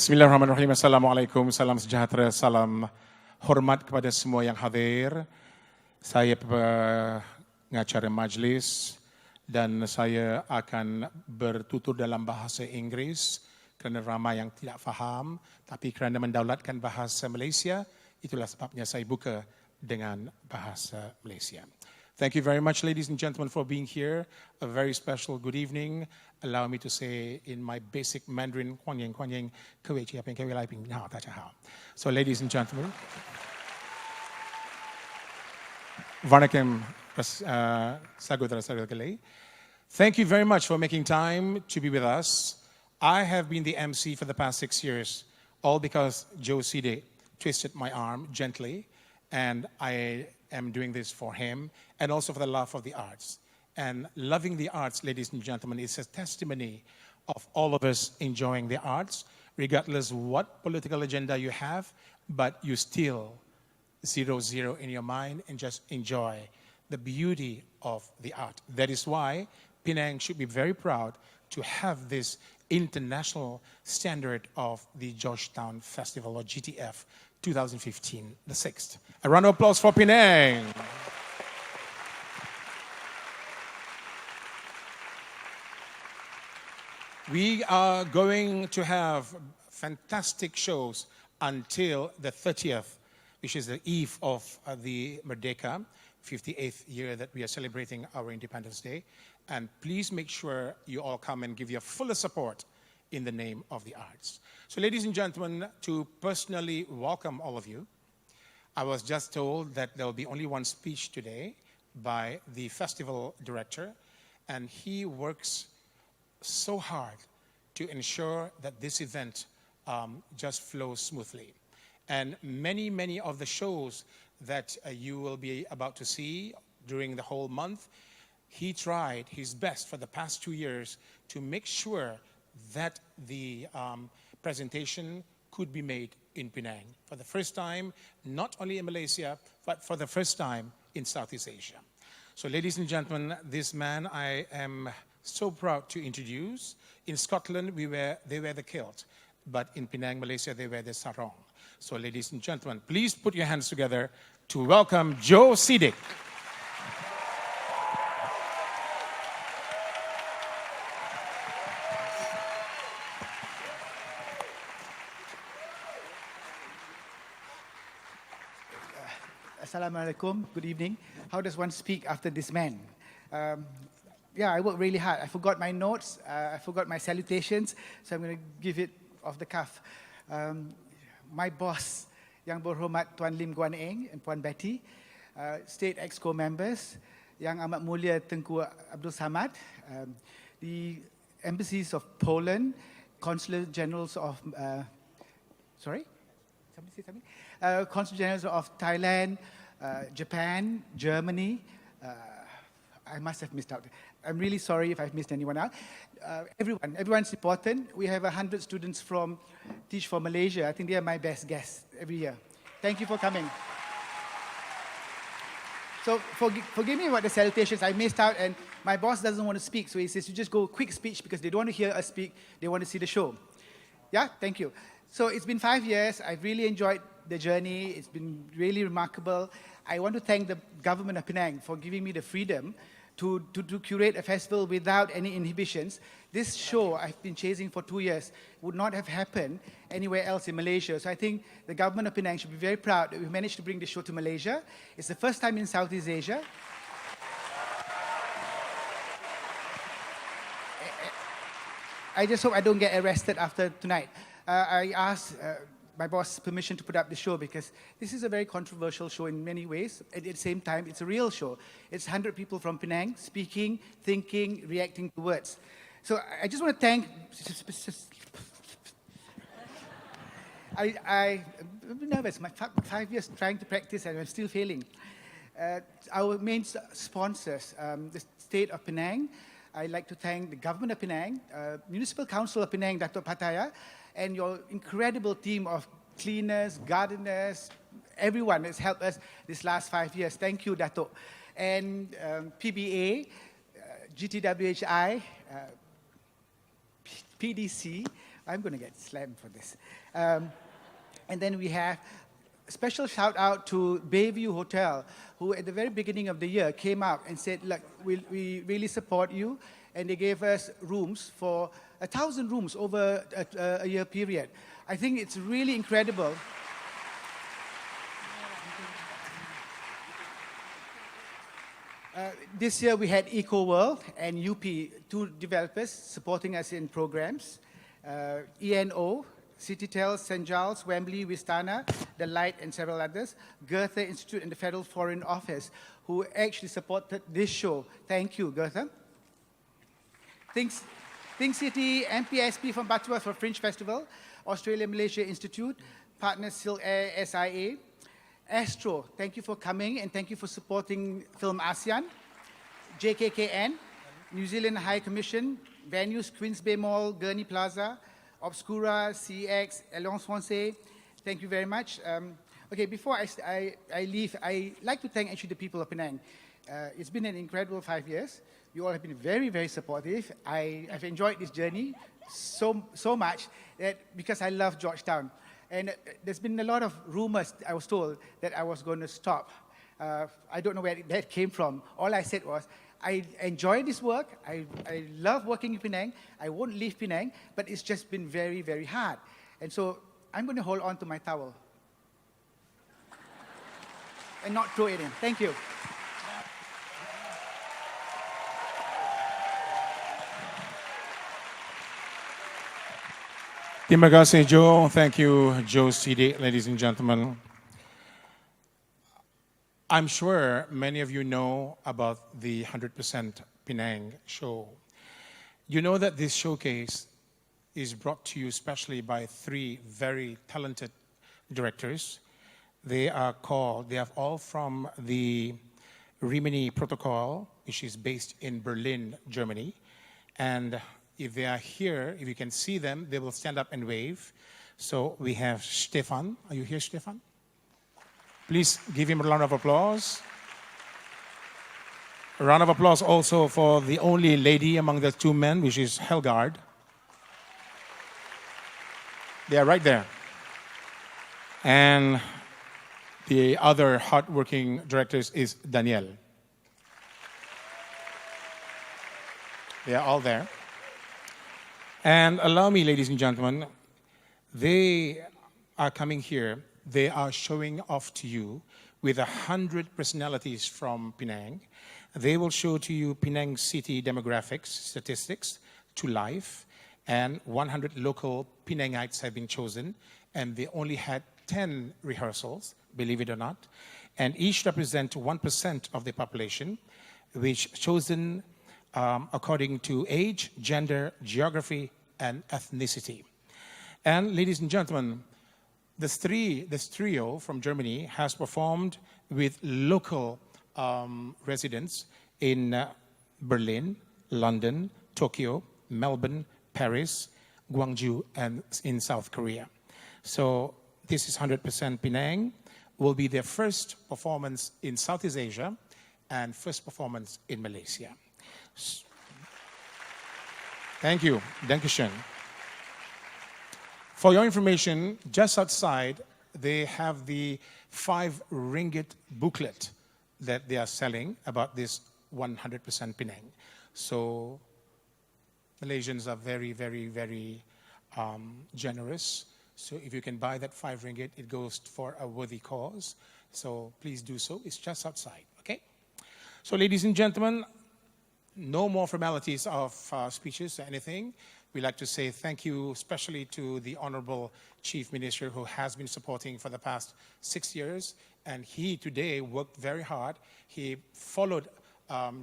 Bismillahirrahmanirrahim. Assalamualaikum, salam sejahtera, salam hormat kepada semua yang hadir. Saya pengacara majlis dan saya akan bertutur dalam bahasa Inggeris kerana ramai yang tidak faham, tapi kerana mendaulatkan bahasa Malaysia, itulah sebabnya saya buka dengan bahasa Malaysia. Thank you very much, ladies and gentlemen, for being here. A very special good evening. Allow me to say in my basic Mandarin, 欢迎欢迎各位嘉宾各位来宾好大家好 So ladies and gentlemen, Vanakkam saudara-saudara. Thank you very much for making time to be with us. I have been the MC for the past 6 years, all because Joe Side twisted my arm gently, and I am doing this for him and also for the love of the arts. And loving the arts, ladies and gentlemen, is a testimony of all of us enjoying the arts, regardless what political agenda you have, but you still 0-0 in your mind and just enjoy the beauty of the art. That is why Penang should be very proud to have this international standard of the Georgetown Festival, or GTF 2015, the 6th. A round of applause for Penang. We are going to have fantastic shows until the 30th, which is the eve of the Merdeka, 58th year that we are celebrating our Independence Day. And please make sure you all come and give your full support in the name of the arts. So ladies and gentlemen, to personally welcome all of you, I was just told that there will be only one speech today by the festival director, and he works so hard to ensure that this event just flows smoothly. And many of the shows that you will be about to see during the whole month, he tried his best for the past 2 years to make sure that the presentation could be made in Penang for the first time, not only in Malaysia, but for the first time in Southeast Asia. So ladies and gentlemen, this man I am so proud to introduce. In Scotland, they wear the kilt, but in Penang, Malaysia, they wear the sarong. So ladies and gentlemen, please put your hands together to welcome Joe Side. Assalamualaikum, good evening. How does one speak after this man? I worked really hard. I forgot my notes, I forgot my salutations, so I'm going to give it off the cuff. My boss, Yang Berhormat Tuan Lim Guan Eng and Puan Betty, State Exco members, Yang Amat Mulia Tengku Abdul Samad, the embassies of Poland, Consular Generals of, Consul Generals of Thailand, Japan, Germany. I must have missed out. I'm really sorry if I've missed anyone out. Everyone's important. We have 100 students from Teach for Malaysia. I think they are my best guests every year. Thank you for coming. So forgive me about the salutations. I missed out, and my boss doesn't want to speak, so he says you just go quick speech because they don't want to hear us speak. They want to see the show. Yeah, thank you. So it's been 5 years. I've really enjoyed the journey. It's been really remarkable. I want to thank the government of Penang for giving me the freedom to curate a festival without any inhibitions. This show I've been chasing for 2 years would not have happened anywhere else in Malaysia. So I think the government of Penang should be very proud that we managed to bring this show to Malaysia. It's the first time in Southeast Asia. I just hope I don't get arrested after tonight. I asked my boss permission to put up the show because this is a very controversial show in many ways. At the same time, it's a real show. It's 100 people from Penang speaking, thinking, reacting to words. So I just want to thank... I'm nervous. My 5 years trying to practice and I'm still failing. Our main sponsors, the State of Penang. I'd like to thank the government of Penang, Municipal Council of Penang, Datuk Pattaya, and your incredible team of cleaners, gardeners, everyone has helped us this last 5 years. Thank you, Datuk. And PBA, GTWHI, PDC, I'm going to get slammed for this. And then we have a special shout out to Bayview Hotel, who at the very beginning of the year came up and said, look, we really support you. And they gave us rooms for 1,000 rooms over a year period. I think it's really incredible. This year we had EcoWorld and UP, two developers supporting us in programs. ENO, Citytel, St. Giles, Wembley, Vistana, The Light, and several others. Goethe Institute and the Federal Foreign Office, who actually supported this show. Thank you, Goethe. Think City, MPSP from Butterworth for Fringe Festival, Australia-Malaysia Institute, partners Sil Air, SIA. Astro, thank you for coming and thank you for supporting Film ASEAN. JKKN, New Zealand High Commission, venues Queens Bay Mall, Gurney Plaza, Obscura, CX, Alliance Francaise. Thank you very much. Okay, before I leave, I'd like to thank actually the people of Penang. It's been an incredible 5 years. You all have been very, very supportive. I've enjoyed this journey so much that because I love Georgetown. And there's been a lot of rumors, I was told, that I was going to stop. I don't know where that came from. All I said was, I enjoy this work. I love working in Penang. I won't leave Penang, but it's just been very, very hard. And so I'm going to hold on to my towel and not throw it in. Thank you. Terima kasih, Joe. Thank you, Joe CD, ladies and gentlemen. I'm sure many of you know about the 100% Penang show. You know that this showcase is brought to you especially by three very talented directors. They are all from the Rimini Protokoll, which is based in Berlin, Germany. And if they are here, if you can see them, they will stand up and wave. So we have Stefan. Are you here, Stefan? Please give him a round of applause. A round of applause also for the only lady among the two men, which is Helgard. They are right there. And the other hardworking directors is Daniel. They are all there. And allow me, ladies and gentlemen, they are coming here. They are showing off to you with 100 personalities from Penang. They will show to you Penang city demographics, statistics to life, and 100 local Penangites have been chosen, and they only had 10 rehearsals, believe it or not, and each represent 1% of the population, which chosen according to age, gender, geography, and ethnicity. And ladies and gentlemen, this trio from Germany has performed with local residents in Berlin, London, Tokyo, Melbourne, Paris, Gwangju, and in South Korea. So this is 100% Penang. Will be their first performance in Southeast Asia and first performance in Malaysia. Thank you. Dankeschön. For your information, just outside, they have the 5 ringgit booklet that they are selling about this 100% Penang. So Malaysians are very, very, very generous. So if you can buy that 5 ringgit, it goes for a worthy cause. So please do so. It's just outside, okay? So ladies and gentlemen, no more formalities of speeches or anything. We'd like to say thank you especially to the Honorable Chief Minister who has been supporting for the past 6 years. And he today worked very hard. He followed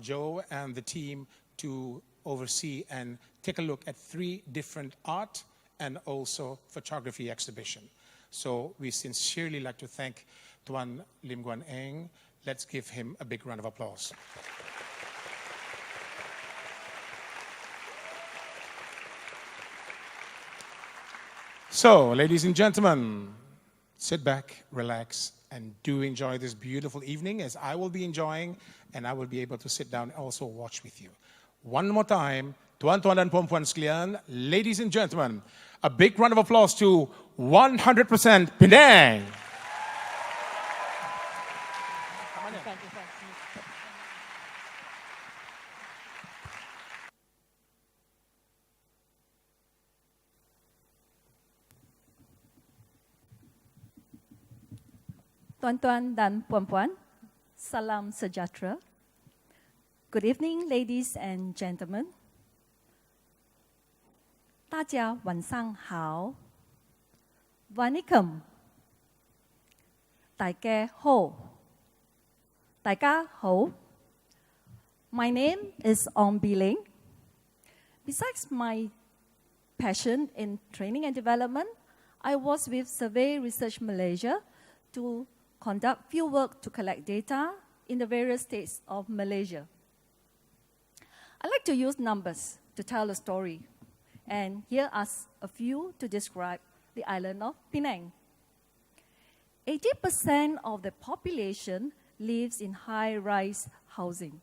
Joe and the team to oversee and take a look at 3 different art and also photography exhibition. So we sincerely like to thank Tuan Lim Guan Eng. Let's give him a big round of applause. So, ladies and gentlemen, sit back, relax, and do enjoy this beautiful evening as I will be enjoying, and I will be able to sit down and also watch with you. One more time, Tuan-tuan dan puan-puan sekalian, ladies and gentlemen, a big round of applause to 100% Penang. Tuan-tuan dan puan-puan, salam sejahtera. Good evening, ladies and gentlemen. 大家晚上好。Vanikum. 大家好。大家好。My name is Ong Biling. Besides my passion in training and development, I was with Survey Research Malaysia to conduct fieldwork to collect data in the various states of Malaysia. I like to use numbers to tell a story, and here are a few to describe the island of Penang. 80% of the population lives in high-rise housing.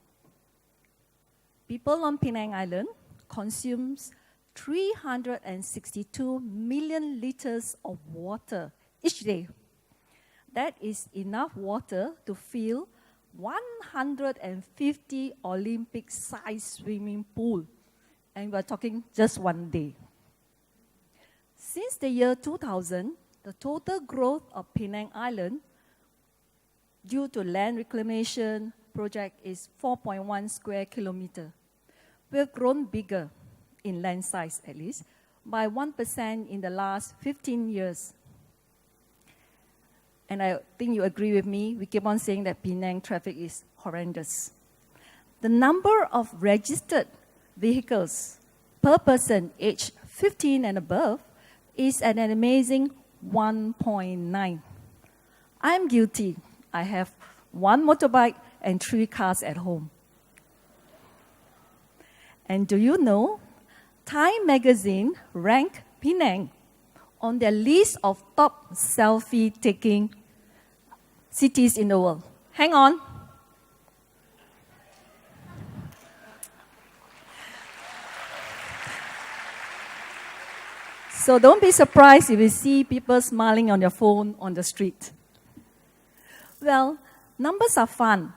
People on Penang Island consumes 362 million liters of water each day. That is enough water to fill 150 Olympic-sized swimming pool. And we're talking just one day. Since the year 2000, the total growth of Penang Island due to land reclamation project is 4.1 square kilometer. We have grown bigger, in land size at least, by 1% in the last 15 years. And I think you agree with me, we keep on saying that Penang traffic is horrendous. The number of registered vehicles per person aged 15 and above is at an amazing 1.9. I'm guilty. I have 1 motorbike and 3 cars at home. And do you know, Time magazine ranked Penang on their list of top selfie-taking cities in the world. Hang on. So don't be surprised if you see people smiling on their phone on the street. Well, numbers are fun.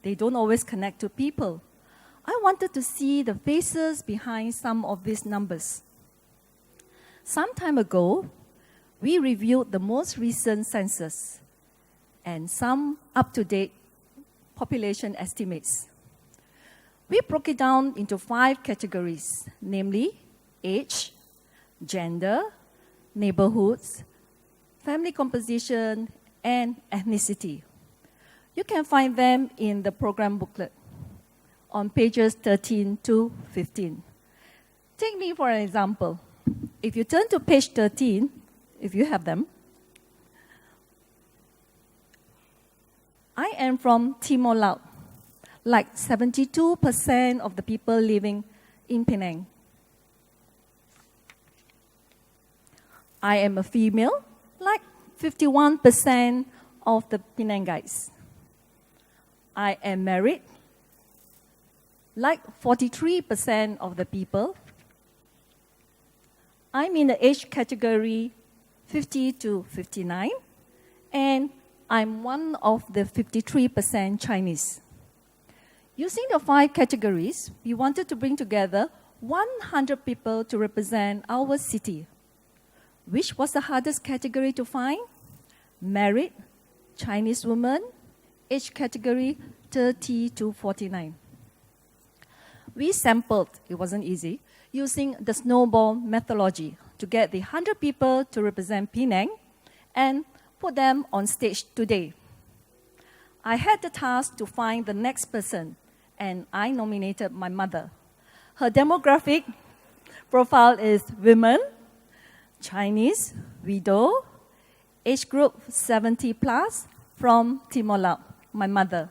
They don't always connect to people. I wanted to see the faces behind some of these numbers. Some time ago, we reviewed the most recent census and some up-to-date population estimates. We broke it down into 5 categories, namely age, gender, neighborhoods, family composition, and ethnicity. You can find them in the program booklet on pages 13 to 15. Take me for an example. If you turn to page 13, if you have them, I am from Timor-Leste, like 72% of the people living in Penang. I am a female, like 51% of the Penang guys. I am married, like 43% of the people. I'm in the age category 50 to 59, and I'm one of the 53% Chinese. Using the 5 categories, we wanted to bring together 100 people to represent our city. Which was the hardest category to find? Married, Chinese woman, age category 30 to 49. We sampled, it wasn't easy, using the snowball methodology to get the 100 people to represent Penang and put them on stage today. I had the task to find the next person, and I nominated my mother. Her demographic profile is women, Chinese, widow, age group 70 plus, from Timor-Leste, my mother.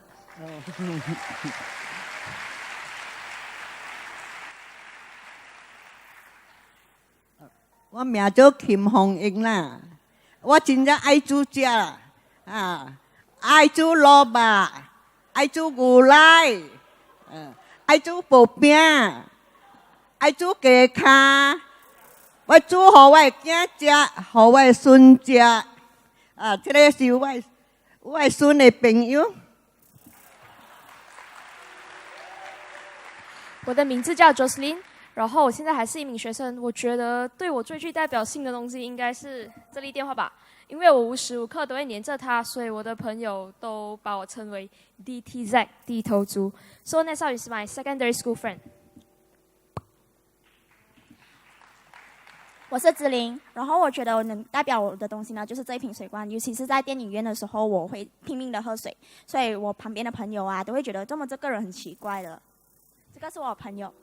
Tôi tên là Kim Hồng Ying là. Tôi真正爱煮食啊，爱煮萝卜，爱煮牛奶，爱煮薄饼。爱煮鸡脚，我煮给我的囝食，给我的孙食。啊，这个是我的孙的朋友。我的名字叫 Jocelyn， 然后我现在还是一名学生。我觉得对我最具代表性的东西应该是这粒电话吧，因为我无时无刻都会黏着它，所以我的朋友都把我称为 DTZ 低头族。So next up is my secondary school friend。我是子琳，然后我觉得我能代表我的东西呢，就是这一瓶水罐。尤其是在电影院的时候，我会拼命的喝水，所以我旁边的朋友啊，都会觉得这个人很奇怪的。这个是我朋友。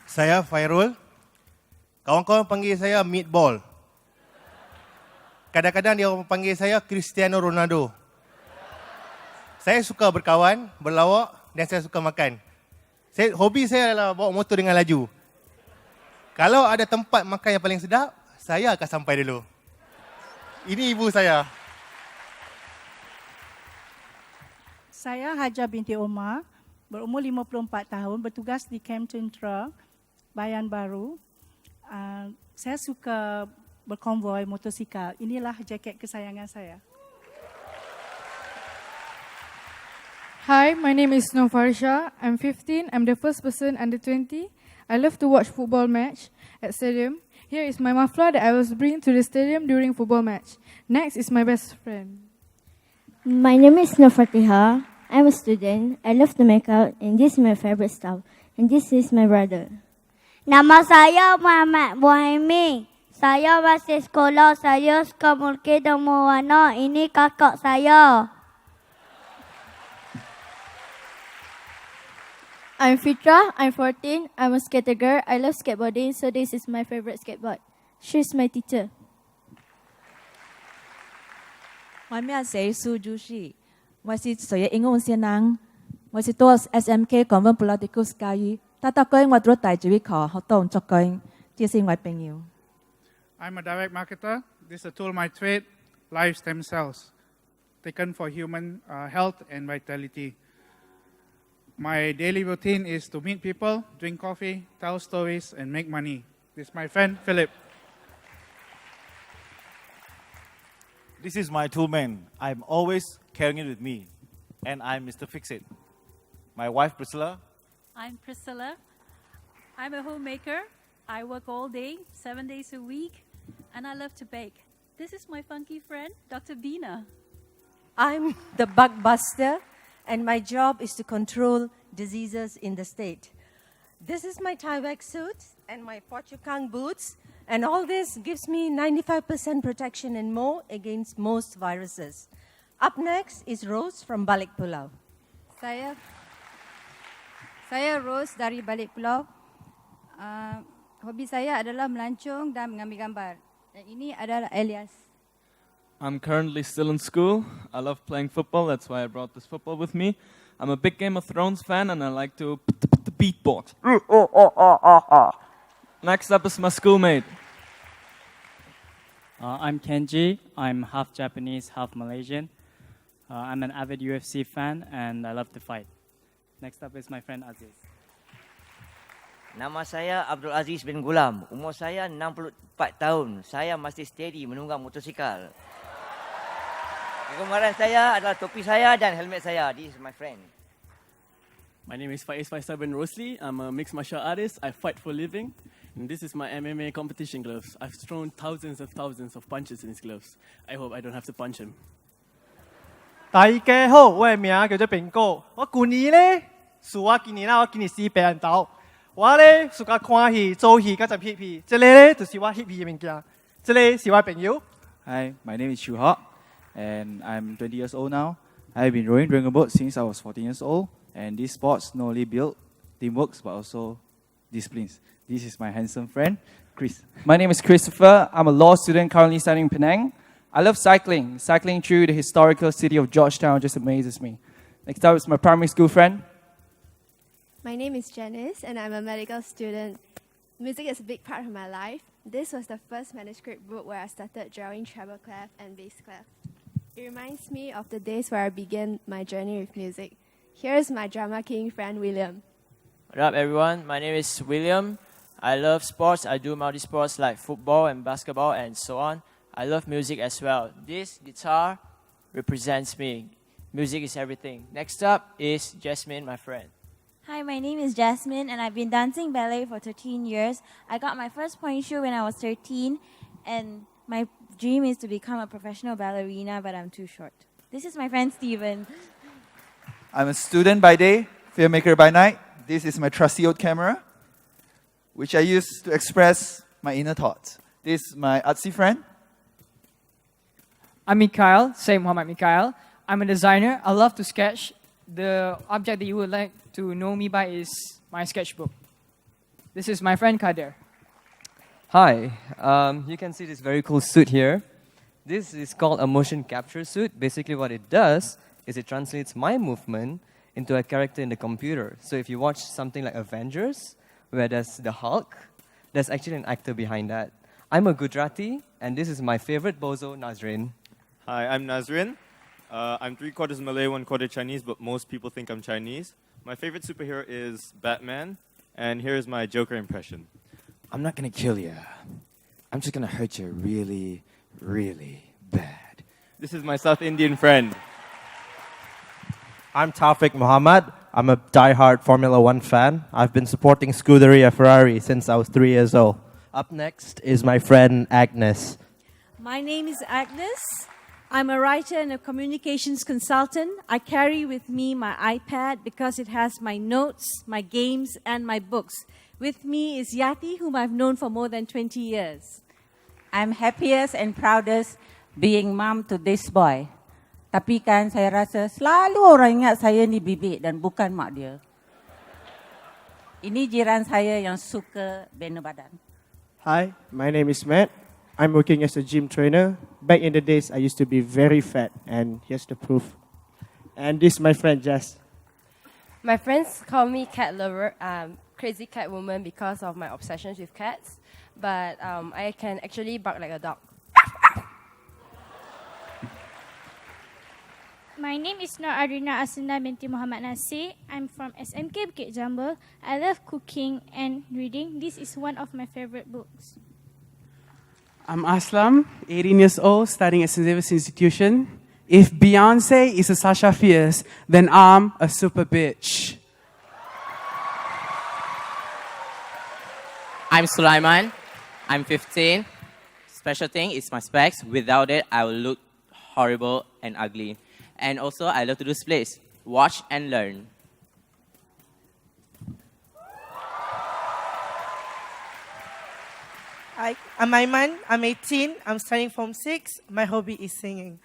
Saya Fairul. Kawan-kawan panggil saya Meatball. Kadang-kadang dia orang panggil saya Cristiano Ronaldo. Saya suka berkawan, berlawak dan saya suka makan. Hobi saya adalah bawa motor dengan laju. Kalau ada tempat makan yang paling sedap, saya akan sampai dulu. Ini ibu saya. Saya Haja binti Omar, berumur 54 tahun, bertugas di Camp Tentera, Bayan Baru. Saya suka berkonvoi motosikal. Inilah jaket kesayangan saya. Hi, my name is Nofarsha. I'm 15. I'm the first person under 20. I love to watch football match at stadium. Here is my muffler that I was bring to the stadium during football match. Next is my best friend. My name is Nofatiha. I'm a student. I love to make out, and this is my favorite stuff. And this is my brother. Nama saya Muhammad Buhaimi. Saya masih sekolah. Saya suka melukis dan mewarna. Ini kakak saya. I'm Fitra. I'm 14. I'm a skater girl. I love skateboarding, so this is my favorite skateboard. She's my teacher. 我名是苏朱西，我是属于英文先人，我是读 SMK Convent Political Sky，但到嗰我讀大主位課學當作嘅，這是我朋友。I'm a direct marketer. This is a tool of my trade, live stem cells, taken for human health and vitality. My daily routine is to meet people, drink coffee, tell stories, and make money. This is my friend, Philip. This is my toolman. I'm always carrying it with me. And I'm Mr. Fix-It. My wife, Priscilla. I'm Priscilla. I'm a homemaker. I work all day, 7 days a week, and I love to bake. This is my funky friend, Dr. Bina. I'm the bug buster, and my job is to control diseases in the state. This is my Tyvek suit and my Portucan boots, and all this gives me 95% protection and more against most viruses. Up next is Rose from Balik Pulau. Saya Rose dari Balik Pulau. Hobi saya adalah melancong dan mengambil gambar. Dan ini adalah Elias. I'm currently still in school. I love playing football. That's why I brought this football with me. I'm a big Game of Thrones fan, and I like to beatbox. Next up is my schoolmate. I'm Kenji. I'm half Japanese, half Malaysian. I'm an avid UFC fan, and I love to fight. Next up is my friend Aziz. Nama saya Abdul Aziz bin Gulam. Umur saya 64 tahun. Saya masih steady menunggang motosikal. Kegemaran saya adalah topi saya dan helmet saya. This is my friend. My name is Faiz Faisal bin Rosli. I'm a mixed martial artist. I fight for a living. And this is my MMA competition gloves. I've thrown thousands of punches in these gloves. I hope I don't have to punch him. 大家好，我的名叫做蘋果。我舊年咧，我今年我今年48人頭。我咧暑假看戲、做戲，甲十翕戲。這個咧就是我翕戲嘅物件。這個是我朋友。Hi, my name is Chu Hawk, and I'm 20 years old now. I've been rowing dragon boat since I was 14 years old, and these sports not only build teamwork but also disciplines. This is my handsome friend, Chris. My name is Christopher. I'm a law student currently studying in Penang. I love cycling. Cycling through the historical city of Georgetown just amazes me. Next up is my primary school friend. My name is Janice, and I'm a medical student. Music is a big part of my life. This was the first manuscript book where I started drawing treble clef and bass clef. It reminds me of the days where I began my journey with music. Here's my drama king friend, William. What up, everyone? My name is William. I love sports. I do multi-sports like football and basketball and so on. I love music as well. This guitar represents me. Music is everything. Next up is Jasmine, my friend. Hi, my name is Jasmine, and I've been dancing ballet for 13 years. I got my first point shoe when I was 13, and my dream is to become a professional ballerina, but I'm too short. This is my friend Steven. I'm a student by day, filmmaker by night. This is my trusty old camera, which I use to express my inner thoughts. This is my artsy friend. I'm Mikhail, say Muhammad Mikhail. I'm a designer. I love to sketch. The object that you would like to know me by is my sketchbook. This is my friend Kader. Hi, you can see this very cool suit here. This is called a motion capture suit. Basically what it does is it translates my movement into a character in the computer. So if you watch something like Avengers, where there's the Hulk, there's actually an actor behind that. I'm a Gujarati, and this is my favorite bozo, Nazrin. Hi, I'm Nazrin. I'm 3/4 Malay, 1/4 Chinese, but most people think I'm Chinese. My favorite superhero is Batman, and here's my Joker impression. I'm not gonna kill you. I'm just gonna hurt you really, really bad. This is my South Indian friend. I'm Taufik Muhammad. I'm a die-hard Formula One fan. I've been supporting Scuderia Ferrari since I was 3 years old. Up next is my friend Agnes. My name is Agnes. I'm a writer and a communications consultant. I carry with me my iPad because it has my notes, my games, and my books. With me is Yati, whom I've known for more than 20 years. I'm happiest and proudest being mom to this boy. Tapi kan saya rasa selalu orang ingat saya ni bibik dan bukan mak dia. Ini jiran saya yang suka bina badan. Hi, my name is Matt. I'm working as a gym trainer. Back in the days, I used to be very fat, and here's the proof. And this is my friend Jess. My friends call me cat lover, crazy cat woman because of my obsessions with cats. But I can actually bark like a dog. My name is Nur Arina Asunda binti Muhammad Nasir. I'm from SMK Bukit Jambul. I love cooking and reading. This is one of my favorite books. I'm Aslam, 18 years old, studying at St. David's Institution. If Beyonce is a Sasha Fierce, then I'm a super bitch. I'm Sulaiman. I'm 15. Special thing is my specs. Without it, I will look horrible and ugly. And also, I love to do splits. Watch and learn. Hi, I'm Aiman. I'm 18. I'm studying Form 6. My hobby is singing.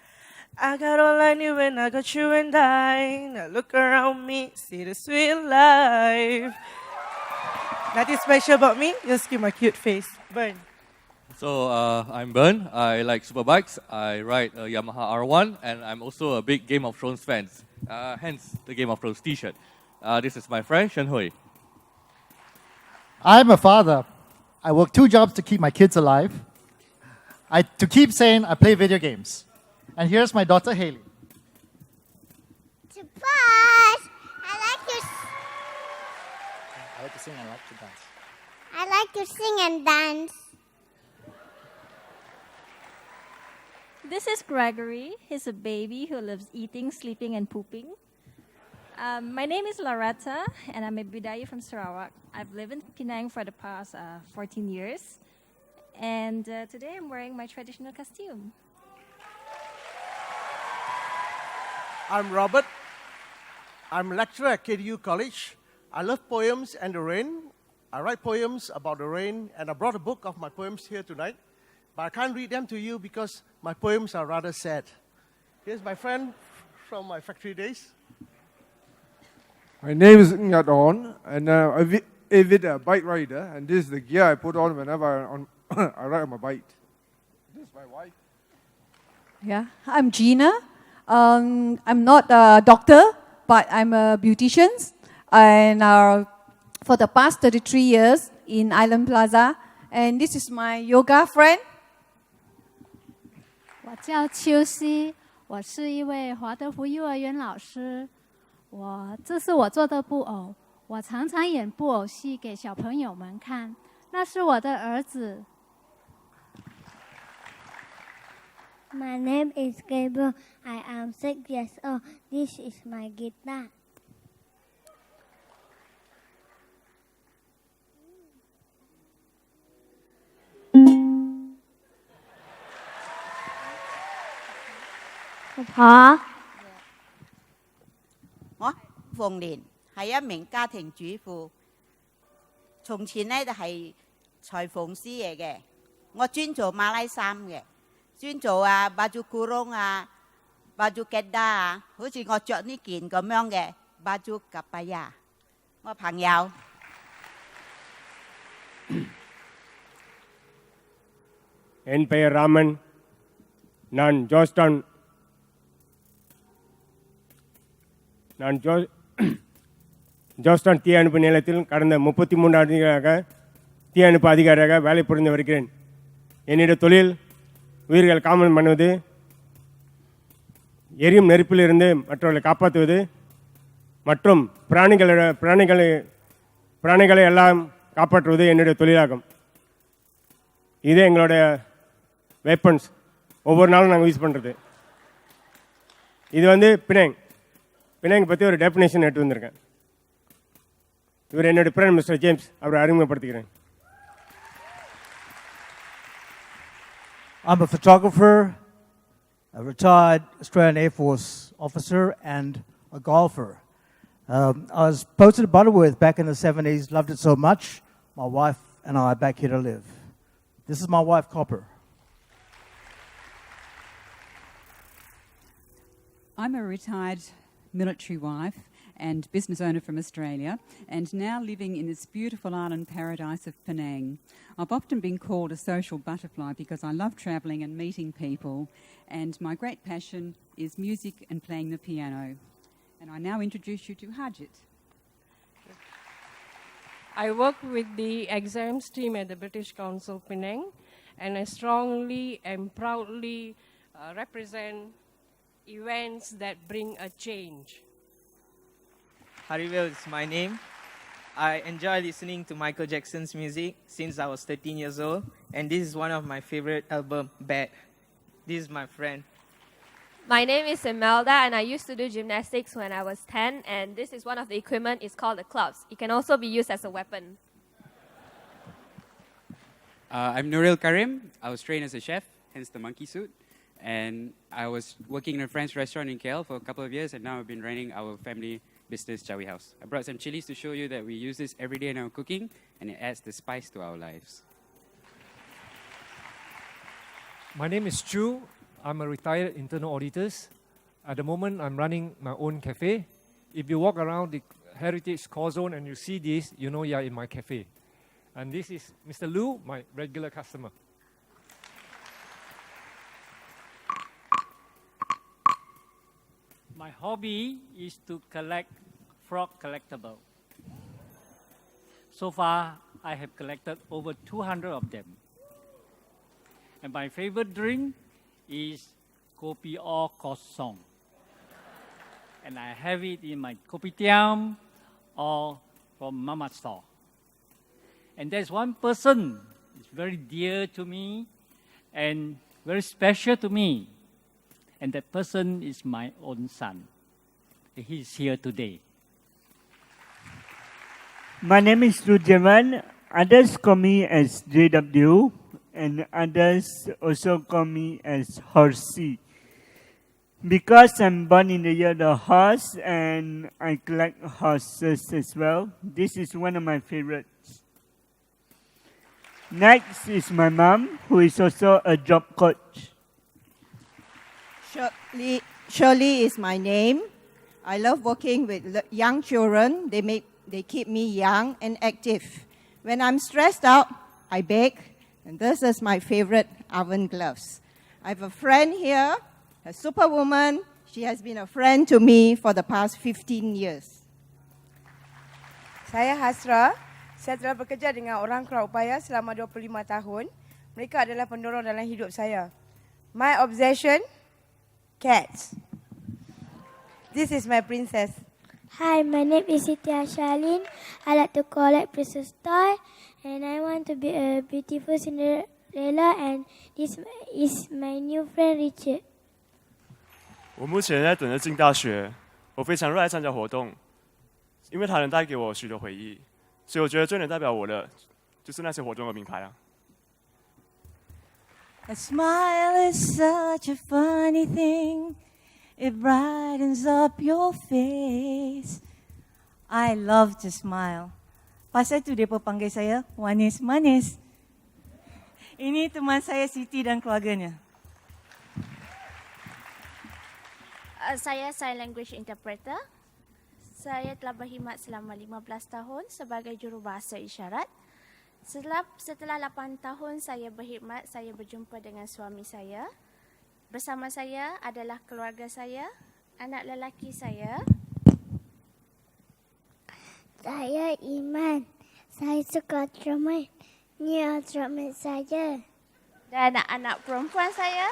I got all I knew when I got you and I. Now look around me, see the sweet life. Nothing special about me, just give my cute face. Burn. So I'm Bern. I like superbikes. I ride a Yamaha R1, and I'm also a big Game of Thrones fan. Hence the Game of Thrones T-shirt. This is my friend Shen Hui. I'm a father. I work 2 jobs to keep my kids alive. To keep sane, I play video games. And here's my daughter Haley. Surprise! I like to sing. I like to dance. I like to sing and dance. This is Gregory. He's a baby who loves eating, sleeping, and pooping. My name is Loretta, and I'm a Bidayi from Sarawak. I've lived in Penang for the past 14 years. And today I'm wearing my traditional costume. I'm Robert. I'm a lecturer at KDU College. I love poems and the rain. I write poems about the rain, and I brought a book of my poems here tonight. But I can't read them to you because my poems are rather sad. Here's my friend from my factory days. My name is Ngadon, and I'm an avid bike rider, and this is the gear I put on whenever I ride on my bike. This is my wife. Yeah, I'm Gina. I'm not a doctor, but I'm a beautician. And for the past 33 years in Island Plaza, and this is my yoga friend. 我叫秋熙，我是一位华德福幼儿园老师。这是我做的布偶，我常常演布偶戏给小朋友们看，那是我的儿子。My name is Gabriel. I am 6 years old. This is my guitar. Hả? Phồn Điền係一名家庭主婦。從前咧就係裁縫師嚟嘅，我專做馬拉衫嘅，專做baju kurung baju kedah好似我着呢件咁樣嘅 baju kebaya。我朋友。என் பெயர் ராமன். நான் ஜோஸ்டன் தீயணைப்பு நிலையத்தில் கடந்த 33 ஆண்டுகளாக தீயணைப்பு அதிகாரியாக வேலை புரிந்து வருகிறேன். என்னுடைய தொழில் உயிர்கள் காவல் பண்ணுவது, எரியும் நெருப்பிலிருந்து மற்றவர்களை காப்பாற்றுவது மற்றும் பிராணிகளை எல்லாம் காப்பாற்றுவது என்னுடைய தொழிலாகும். இதே எங்களுடைய வெப்பன்ஸ் ஒவ்வொரு நாளும் நாங்கள் யூஸ் பண்ணுறது. இது வந்து பினாங் பற்றி ஒரு டெஃபினேஷன் எடுத்து வந்திருக்கேன். இவர் என்னுடைய ஃப்ரெண்ட் மிஸ்டர் ஜேம்ஸ், அவரை அறிமுகப்படுத்திக்கிறேன். I'm a photographer, a retired Australian Air Force officer, and a golfer. I was posted to Butterworth back in the 70s, loved it so much, my wife and I are back here to live. This is my wife, Copper. I'm a retired military wife and business owner from Australia, and now living in this beautiful island paradise of Penang. I've often been called a social butterfly because I love travelling and meeting people, and my great passion is music and playing the piano. And I now introduce you to Hajit. I work with the exams team at the British Council Penang, and I strongly and proudly represent events that bring a change. Harivel is my name. I enjoy listening to Michael Jackson's music since I was 13 years old, and this is one of my favorite albums, Bad. This is my friend. My name is Imelda, and I used to do gymnastics when I was 10, and this is one of the equipment. It's called the clubs. It can also be used as a weapon. I'm Nuril Karim. I was trained as a chef, hence the monkey suit. And I was working in a French restaurant in KL for a couple of years, and now I've been running our family business, Chawi House. I brought some chilies to show you that we use this every day in our cooking, and it adds the spice to our lives. My name is Chu. I'm a retired internal auditor. At the moment, I'm running my own cafe. If you walk around the Heritage Core Zone and you see this, you know you're in my cafe. And this is Mr. Lu, my regular customer. My hobby is to collect frog collectible. So far, I have collected over 200 of them. And my favorite drink is kopi or kosong. And I have it in my kopitiam or from Mama's store. And there's one person is very dear to me and very special to me. And that person is my own son. He's here today. My name is Rujaman. Others call me as JW, and others also call me as Horsey. Because I'm born in the year of the horse, and I collect horses as well, this is one of my favorites. Next is my mom, who is also a job coach. Shirley is my name. I love working with young children. They keep me young and active. When I'm stressed out, I bake, and this is my favorite oven gloves. I have a friend here, a superwoman. She has been a friend to me for the past 15 years. Saya Hasra. Saya telah bekerja dengan orang kurang upaya selama 25 tahun. Mereka adalah pendorong dalam hidup saya. My obsession, cats. This is my princess. Hi, my name is Siti Ashalin. I like to collect princess toy, and I want to be a beautiful Cinderella. And this is my new friend Richard. 我目前在等着进大学，我非常热爱参加活动，因为它能带给我许多回忆，所以我觉得最能代表我的就是那些活动的名牌啊。A smile is such a funny thing. It brightens up your face. I love to smile. Pasal tu mereka panggil saya manis-manis. Ini teman saya Siti dan keluarganya. Saya sign language interpreter. Saya telah berkhidmat selama 15 tahun sebagai jurubahasa isyarat. Setelah 8 tahun saya berkhidmat, saya berjumpa dengan suami saya. Bersama saya adalah keluarga saya, anak lelaki saya. Saya Iman. Saya suka cermin. Ini cermin saya. Dan anak perempuan saya.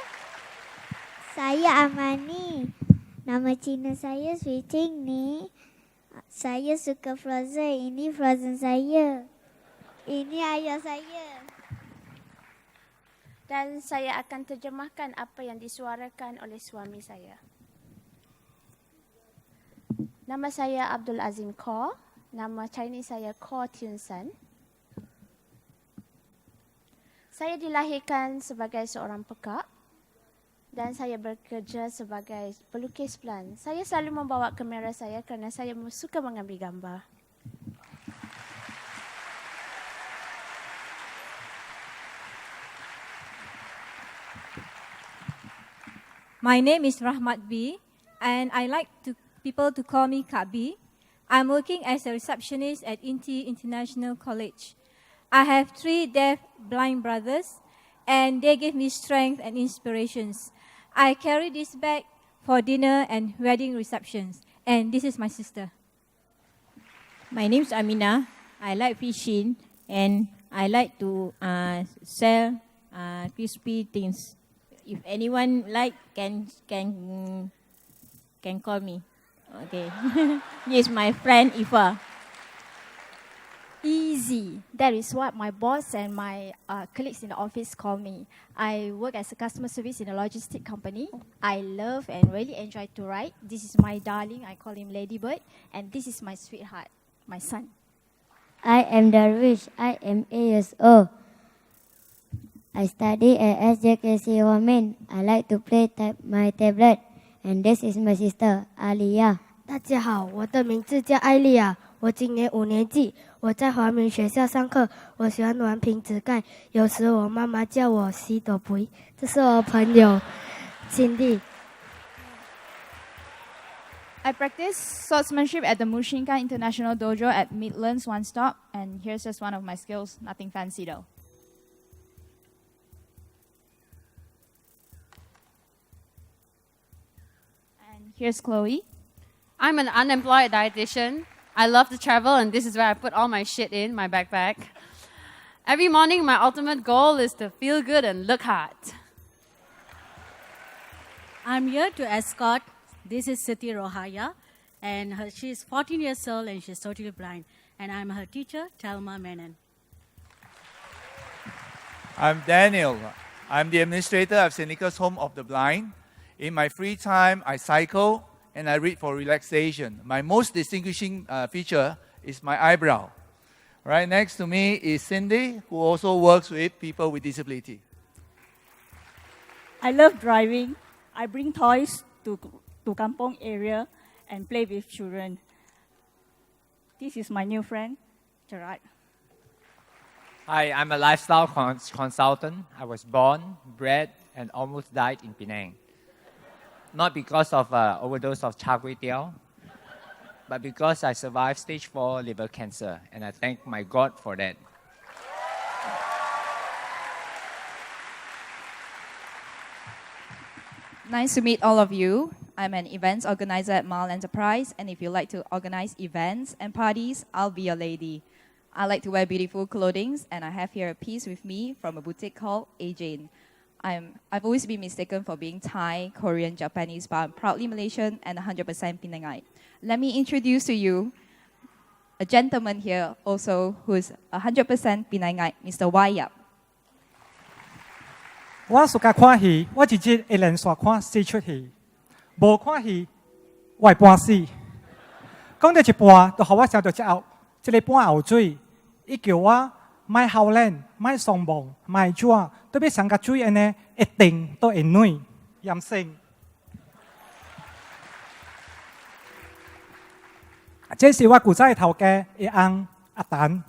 Saya Amani. Nama Cina saya Switching ni. Saya suka Frozen. Ini Frozen saya. Ini ayah saya. Dan saya akan terjemahkan apa yang disuarakan oleh suami saya. Nama saya Abdul Azim Kaur. Nama Chinese saya Kaur Tun San. Saya dilahirkan sebagai seorang pekak. Dan saya bekerja sebagai pelukis pelan. Saya selalu membawa kamera saya kerana saya suka mengambil gambar. My name is Rahmat B, and I like people to call me Kak B. I'm working as a receptionist at Inti International College. I have 3 deaf blind brothers, and they give me strength and inspirations. I carry this bag for dinner and wedding receptions. And this is my sister. My name is Amina. I like fishing and I like to sell crispy things. If anyone like, can call me. Okay. This is my friend Ifa. Easy. That is what my boss and my colleagues in the office call me. I work as a customer service in a logistic company. I love and really enjoy to ride. This is my darling. I call him Ladybird. And this is my sweetheart, my son. I am Darwish. I am 8 years old. I study at SJKC Women. I like to play my tablet. And this is my sister, Aliyah. 大家好，我的名字叫艾丽亚，我今年5年级，我在华明学校上课，我喜欢玩瓶子盖，有时我妈妈叫我西朵培，这是我朋友Cindy。I practice swordsmanship at the Mushinkan International Dojo at Midlands One Stop, and here's just one of my skills, nothing fancy though. And here's Chloe. I'm an unemployed dietitian. I love to travel, and this is where I put all my shit in my backpack. Every morning, my ultimate goal is to feel good and look hot. I'm here to escort. This is Siti Rohaya, and she's 14 years old, and she's totally blind. And I'm her teacher, Thelma Menon. I'm Daniel. I'm the administrator of St. Nicholas Home of the Blind. In my free time, I cycle and I read for relaxation. My most distinguishing feature is my eyebrow. Right next to me is Cindy, who also works with people with disability. I love driving. I bring toys to Kampong area and play with children. This is my new friend, Gerard. Hi, I'm a lifestyle consultant. I was born, bred, and almost died in Penang. Not because of overdose of char kway teow, but because I survived stage 4 liver cancer, and I thank my God for that. Nice to meet all of you. I'm an events organizer at Mile Enterprise, and if you like to organize events and parties, I'll be your lady. I like to wear beautiful clothing, and I have here a piece with me from a boutique called A-Jane. I've always been mistaken for being Thai, Korean, Japanese, but I'm proudly Malaysian and 100% Penangite. Let me introduce to you a gentleman here also who's 100% Penangite, Mr. Y Yap. 我暑假看戏，我一日会连续看4出戏，无看戏我会半死。讲到一半，就互我想到一个半后水，伊叫我莫好练，莫上网，莫抓，都要上甲水安尼，一定都会软，严性。这是我古早的头家，伊翁阿蛋。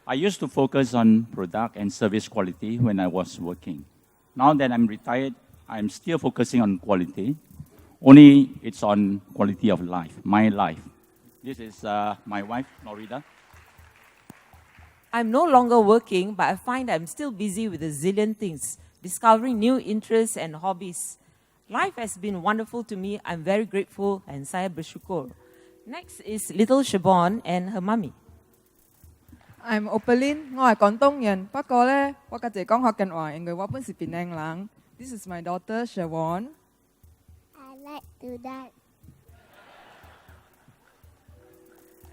I used to focus on product and service quality when I was working. Now that I'm retired, I'm still focusing on quality. Only it's on quality of life, my life. This is my wife, Norida. I'm no longer working, but I find I'm still busy with a zillion things, discovering new interests and hobbies. Life has been wonderful to me. I'm very grateful and saya bersyukur. Next is little Siobhan and her mummy. I'm Opaline, 我係廣東人，不過咧，我家姐講福建話，因為我本是檳城人。This is my daughter Siobhan. I like to dance.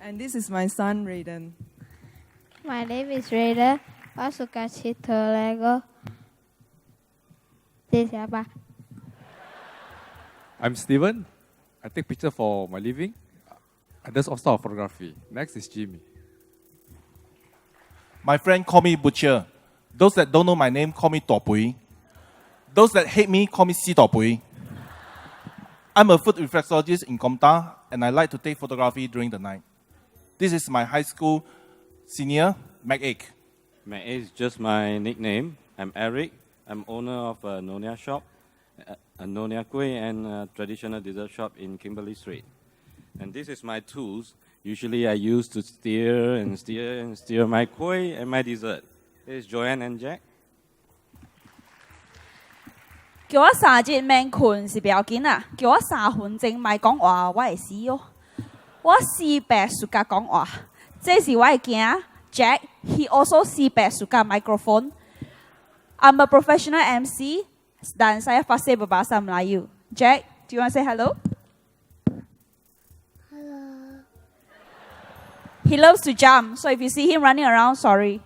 And this is my son Raiden. My name is Raiden. 我 suka cerita Lego. Dia siapa? I'm Steven. I take picture for my living. Others all style of photography. Next is Jimmy. My friend call me Butcher. Those that don't know my name call me Topui. Those that hate me call me Si Topui. I'm a food reflexologist in Komta, and I like to take photography during the night. This is my high school senior, Mac Egg. Mac Egg is just my nickname. I'm Eric. I'm owner of a Nonia shop, a Nonia Kueh, and a traditional dessert shop in Kimberley Street. And this is my tools. Usually I use to steer my kueh and my dessert. This is Joanne and Jack. 叫我3日免困是不要緊啊，叫我3分鐘咪講話，我會死哦。我4白暑假講話，這是我的囝 Jack. He also 4白暑假 microphone. I'm a professional MC dan saya fasih berbahasa Melayu. Jack, do you want to say hello? He loves to jump, so if you see him running around, sorry.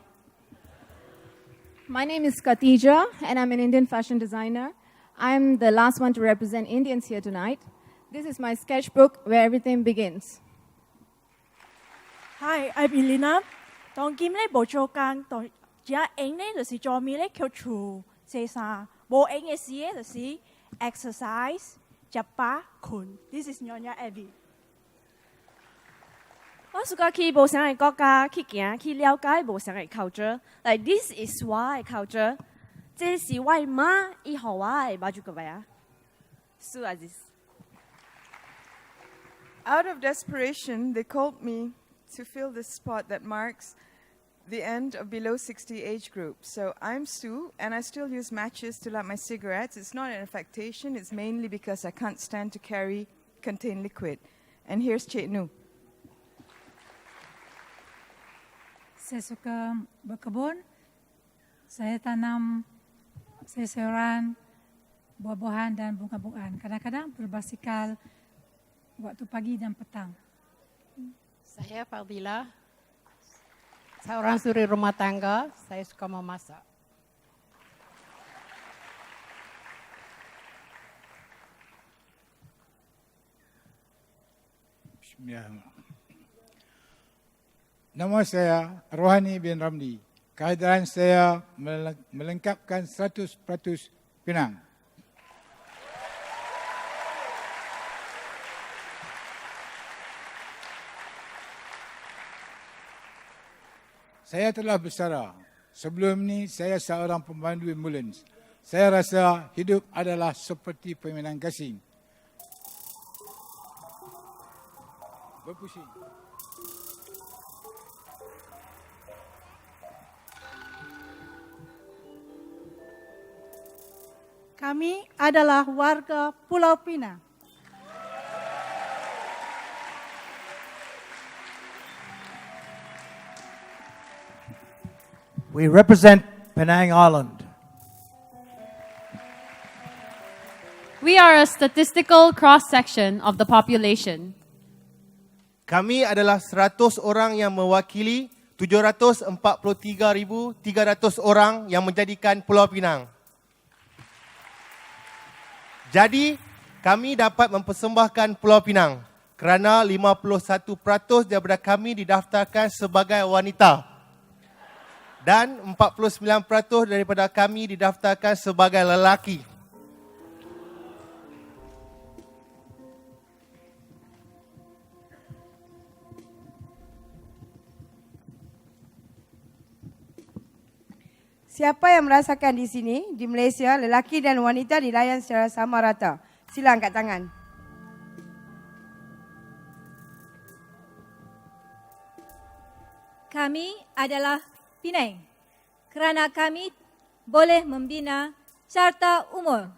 My name is Katija, and I'm an Indian fashion designer. I'm the last one to represent Indians here tonight. This is my sketchbook where everything begins. Hi, I'm Elena. 當今咧無做工，當只影咧就是做咩咧？叫厝洗衫，無影嘅事咧就是 exercise、食飽、困。This is Nyonya Abby. 我暑假去無相嘅國家去行，去了解無相嘅 culture。Like this is 我嘅 culture，這是我嘅媽以後我嘅baju kebaya。So Aziz. Out of desperation, they called me to fill the spot that marks the end of below 60 age group. So I'm Sue, and I still use matches to light my cigarettes. It's not an affectation. It's mainly because I can't stand to contain liquid. And here's Cik Nu. Saya suka berkebun. Saya tanam sayur-sayuran, buah-buahan dan bunga-bungaan. Kadang-kadang berbasikal waktu pagi dan petang. Saya Fadila. Seorang suri rumah tangga. Saya suka memasak. Bismillahirrahmanirrahim. Nama saya Rohani bin Ramli. Kehadiran saya melengkapkan 100% Penang. Saya telah bersara. Sebelum ini saya seorang pemandu ambulans. Saya rasa hidup adalah seperti permainan gasing. Berpusing. Kami adalah warga Pulau Pinang. We represent Penang Island. We We are a statistical cross-section of the population. Kami adalah 100 orang yang mewakili 743,300 orang yang menjadikan Pulau Pinang. Jadi, kami dapat mempersembahkan Pulau Pinang kerana 51% daripada kami didaftarkan sebagai wanita dan 49% daripada kami didaftarkan sebagai lelaki. Siapa yang merasakan di sini, di Malaysia, lelaki dan wanita dilayan secara sama rata? Sila angkat tangan. Kami adalah Penang kerana kami boleh membina carta umur.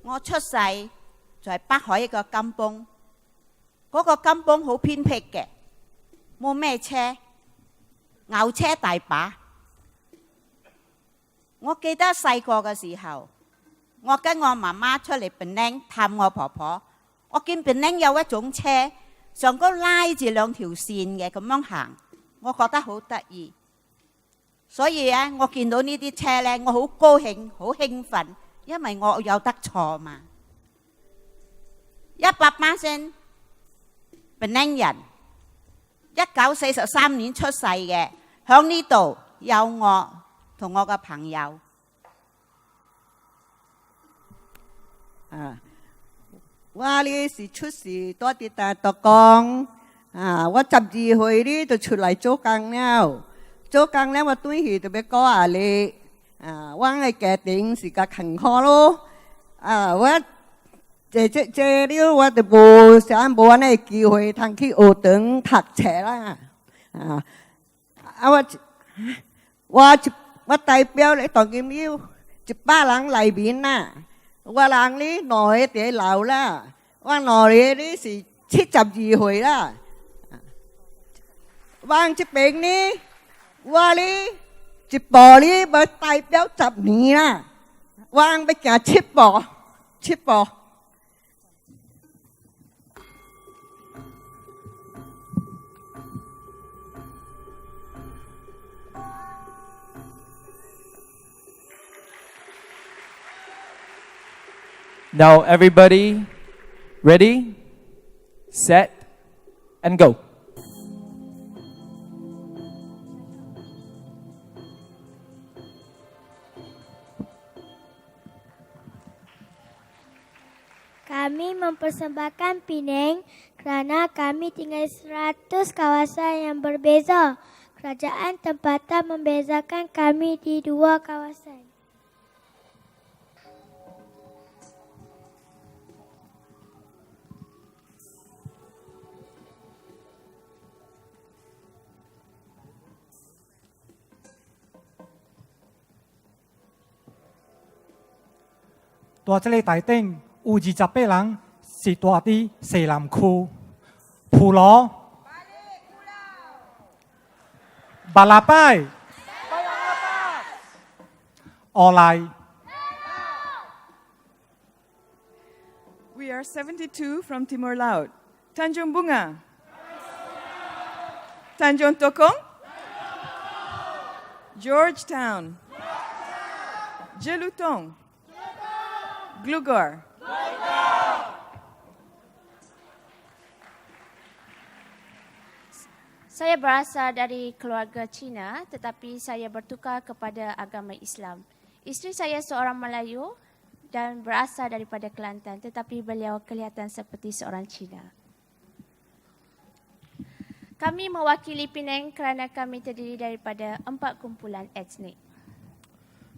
Tôi 出世在北海一個金邦，嗰個金邦好偏僻嘅，冇咩車，牛車大把。我記得細個嘅時候，我跟我媽媽出嚟Penang探我婆婆，我見Penang有一種車上高拉住兩條線嘅咁樣行，我覺得好得意。所以咧，我見到呢啲車咧，我好高興，好興奮。因為我有得坐嘛，100%Penang人，1943年出世嘅，響呢度有我同我嘅朋友。我呢是出世多啲大獨江，我12歲呢就出嚟做工了，做工呢我對佢特別高壓力。我嘅家庭是較坎坷咯，我這了我就無安尼機會通去學堂讀冊啦，我代表咧當今了100人裡面啦，我人呢內地老啦，我內地呢是72歲啦，我這邊呢我呢。一步呢要代表10年啦，我要行7步。Now everybody, ready, set, and go. Kami mempersembahkan Penang kerana kami tinggal 100 kawasan yang berbeza. Kerajaan tempatan membezakan kami di 2 kawasan. Tua这里大顶有28人是住伫西南区，普羅、巴拉拜、奧萊。We are 72 from Timor Laut. Tanjung Bunga. Tanjung Tokong. Georgetown. Jelutong. Glugor. Saya berasal dari keluarga Cina tetapi saya bertukar kepada agama Islam. Isteri saya seorang Melayu dan berasal daripada Kelantan tetapi beliau kelihatan seperti seorang Cina. Kami mewakili Penang kerana kami terdiri daripada 4 kumpulan etnik.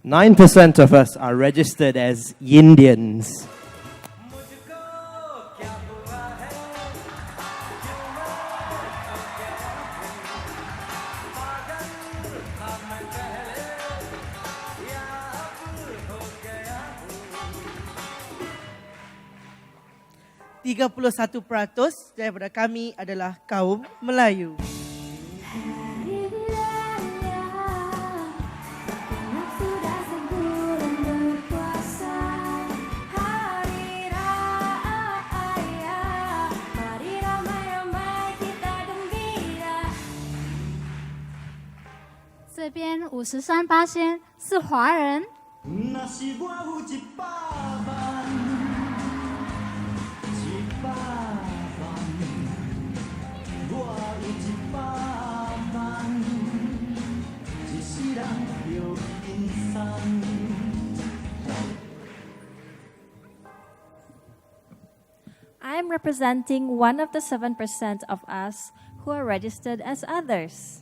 9% of us are registered as Indians. 31% daripada kami adalah kaum Melayu.这边53%是华人。I'm representing one of the 7% of us who are registered as others.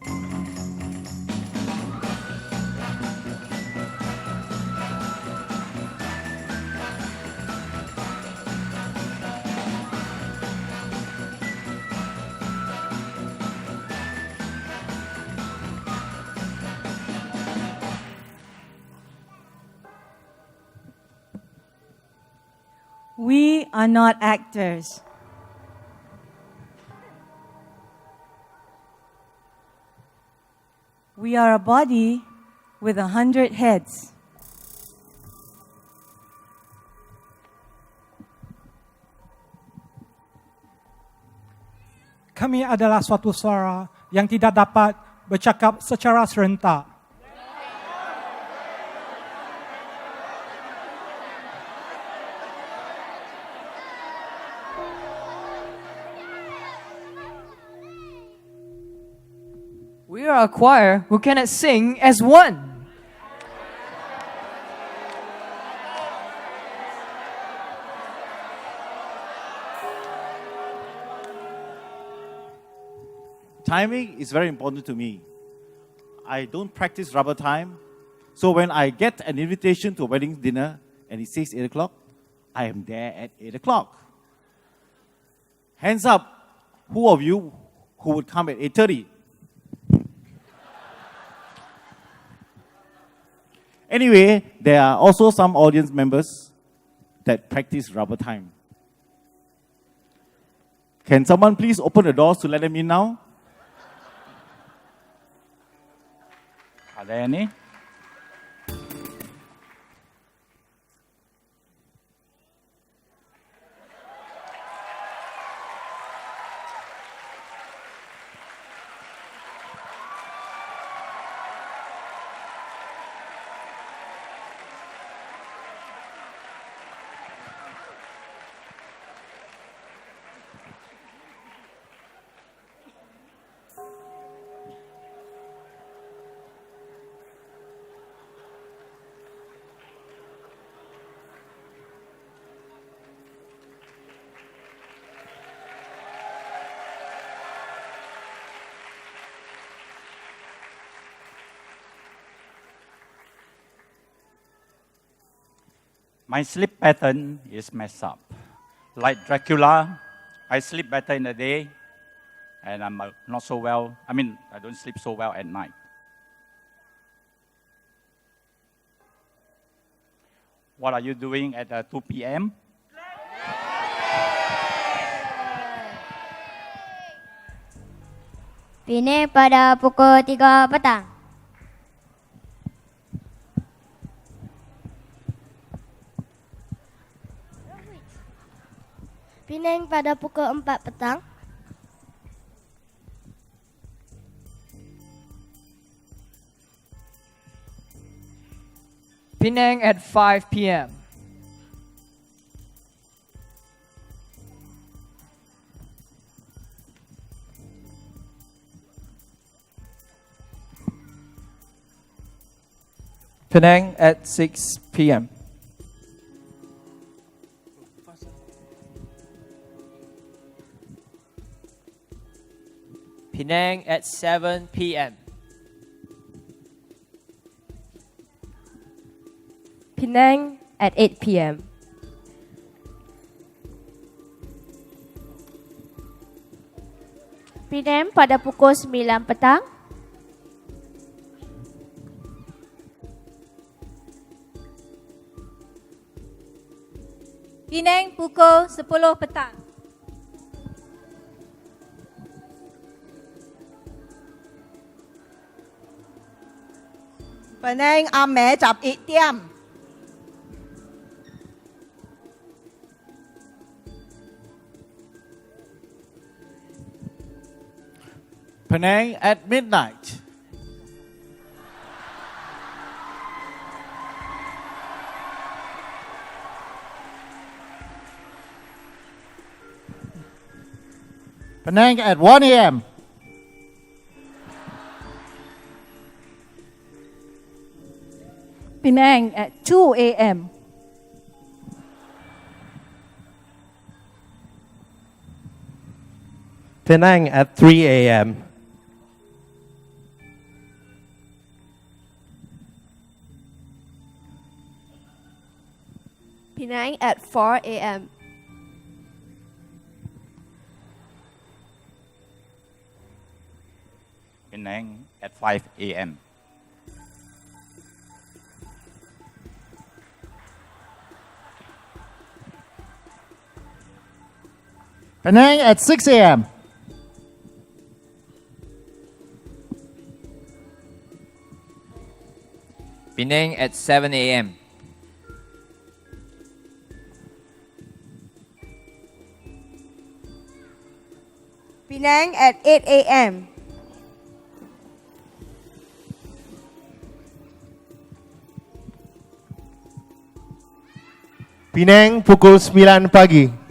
We are not actors. We are a body with 100 heads. Kami adalah suatu suara yang tidak dapat bercakap secara serentak. We are a choir who cannot sing as one. Timing is very important to me. I don't practice rubber time. So when I get an invitation to a wedding dinner and it says 8 o'clock, I am there at 8 o'clock. Hands up, who of you who would come at 8:30? Anyway, there are also some audience members that practice rubber time. Can someone please open the doors to let them in now? Ada yang ni? My sleep pattern is messed up. Like Dracula, I sleep better in the day, and I'm not so well. I don't sleep so well at night. What are you doing at 2 p.m.? Penang pada pukul 3 petang. Penang pada pukul 4 petang. Penang at 5 p.m. Penang at 6 p.m. Penang at 7 p.m. Penang at 8 p.m. Penang pada pukul 9 petang. Penang pukul 10 petang. Penang 暗暝11點。Penang at midnight. Penang at 1 a.m. Penang at 2 a.m. Penang at 3 a.m. Penang at 4 a.m. Penang at 5 a.m. Penang at 6 a.m. Penang at 7 a.m. Penang at 8 a.m. Penang pukul 9 pagi.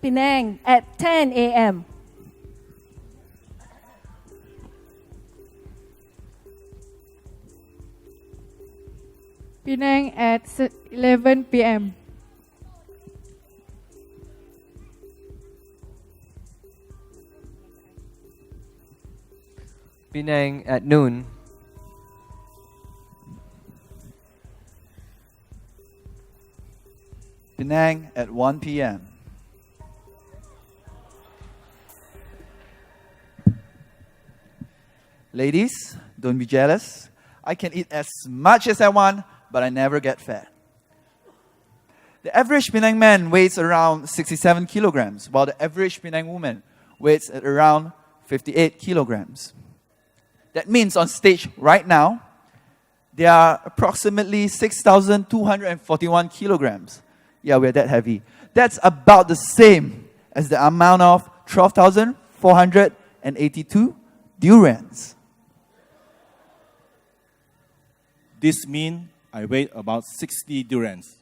Penang at 10 a.m. Penang at 11 p.m. Penang at noon. Penang at 1 p.m. Ladies, don't be jealous. I can eat as much as I want, but I never get fat. The average Penang man weighs around 67 kilograms, while the average Penang woman weighs at around 58 kilograms. That means on stage right now, there are approximately 6,241 kilograms. Yeah, we're that heavy. That's about the same as the amount of 12,482 durians. This means I weigh about 60 durians.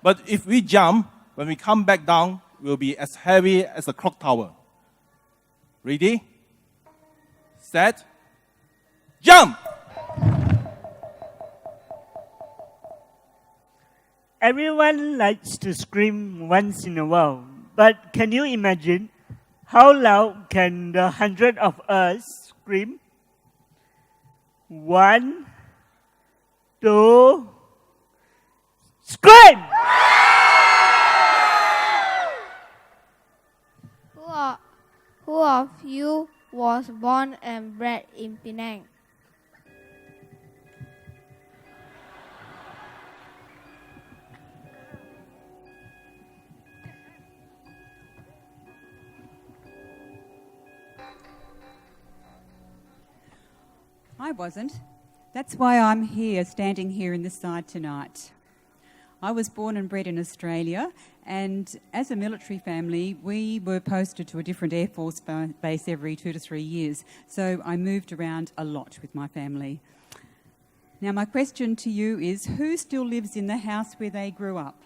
But if we jump, when we come back down, we'll be as heavy as a clock tower. Ready? Set? Jump! Everyone likes to scream once in a while, but can you imagine how loud can the 100 of us scream? 1, 2, scream! Who of you was born and bred in Penang? I wasn't. That's why I'm here, standing here in this side tonight. I was born and bred in Australia, and as a military family, we were posted to a different Air Force base every 2 to 3 years, so I moved around a lot with my family. Now, my question to you is, who still lives in the house where they grew up?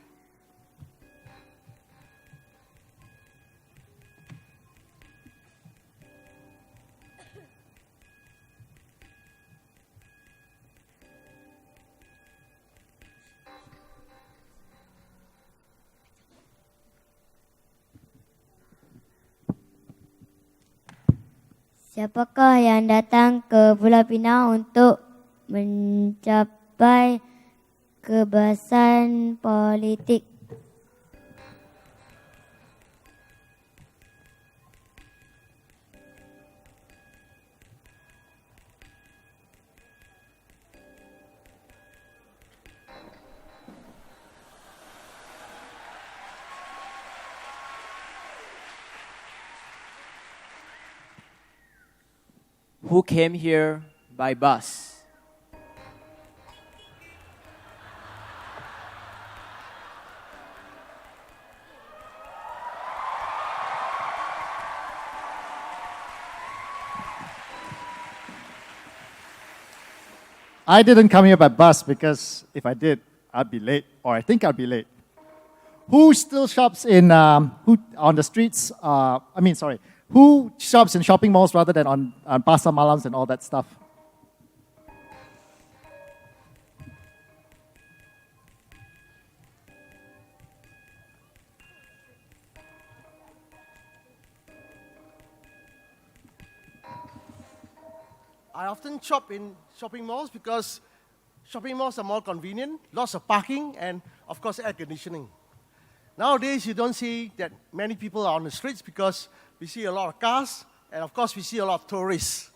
Siapakah yang datang ke Pulau Pinang untuk mencapai kebebasan politik? who came here by bus? I didn't come here by bus because if I did, I'd be late, or I think I'd be late. Who still shops in who on the streets? Who shops in shopping malls rather than on pasar malams and all that stuff? I often shop in shopping malls because shopping malls are more convenient, lots of parking, and of course air conditioning. Nowadays, you don't see that many people are on the streets because we see a lot of cars, and of course we see a lot of tourists.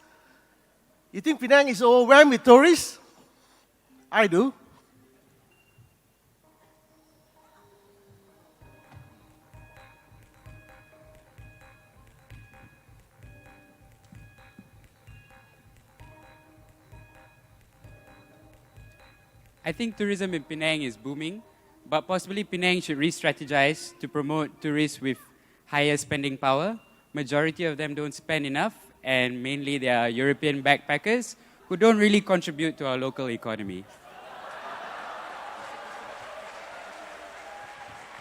You think Penang is overwhelmed with tourists? I do. I think tourism in Penang is booming, but possibly Penang should re-strategize to promote tourists with higher spending power. Majority of them don't spend enough, and mainly they are European backpackers who don't really contribute to our local economy.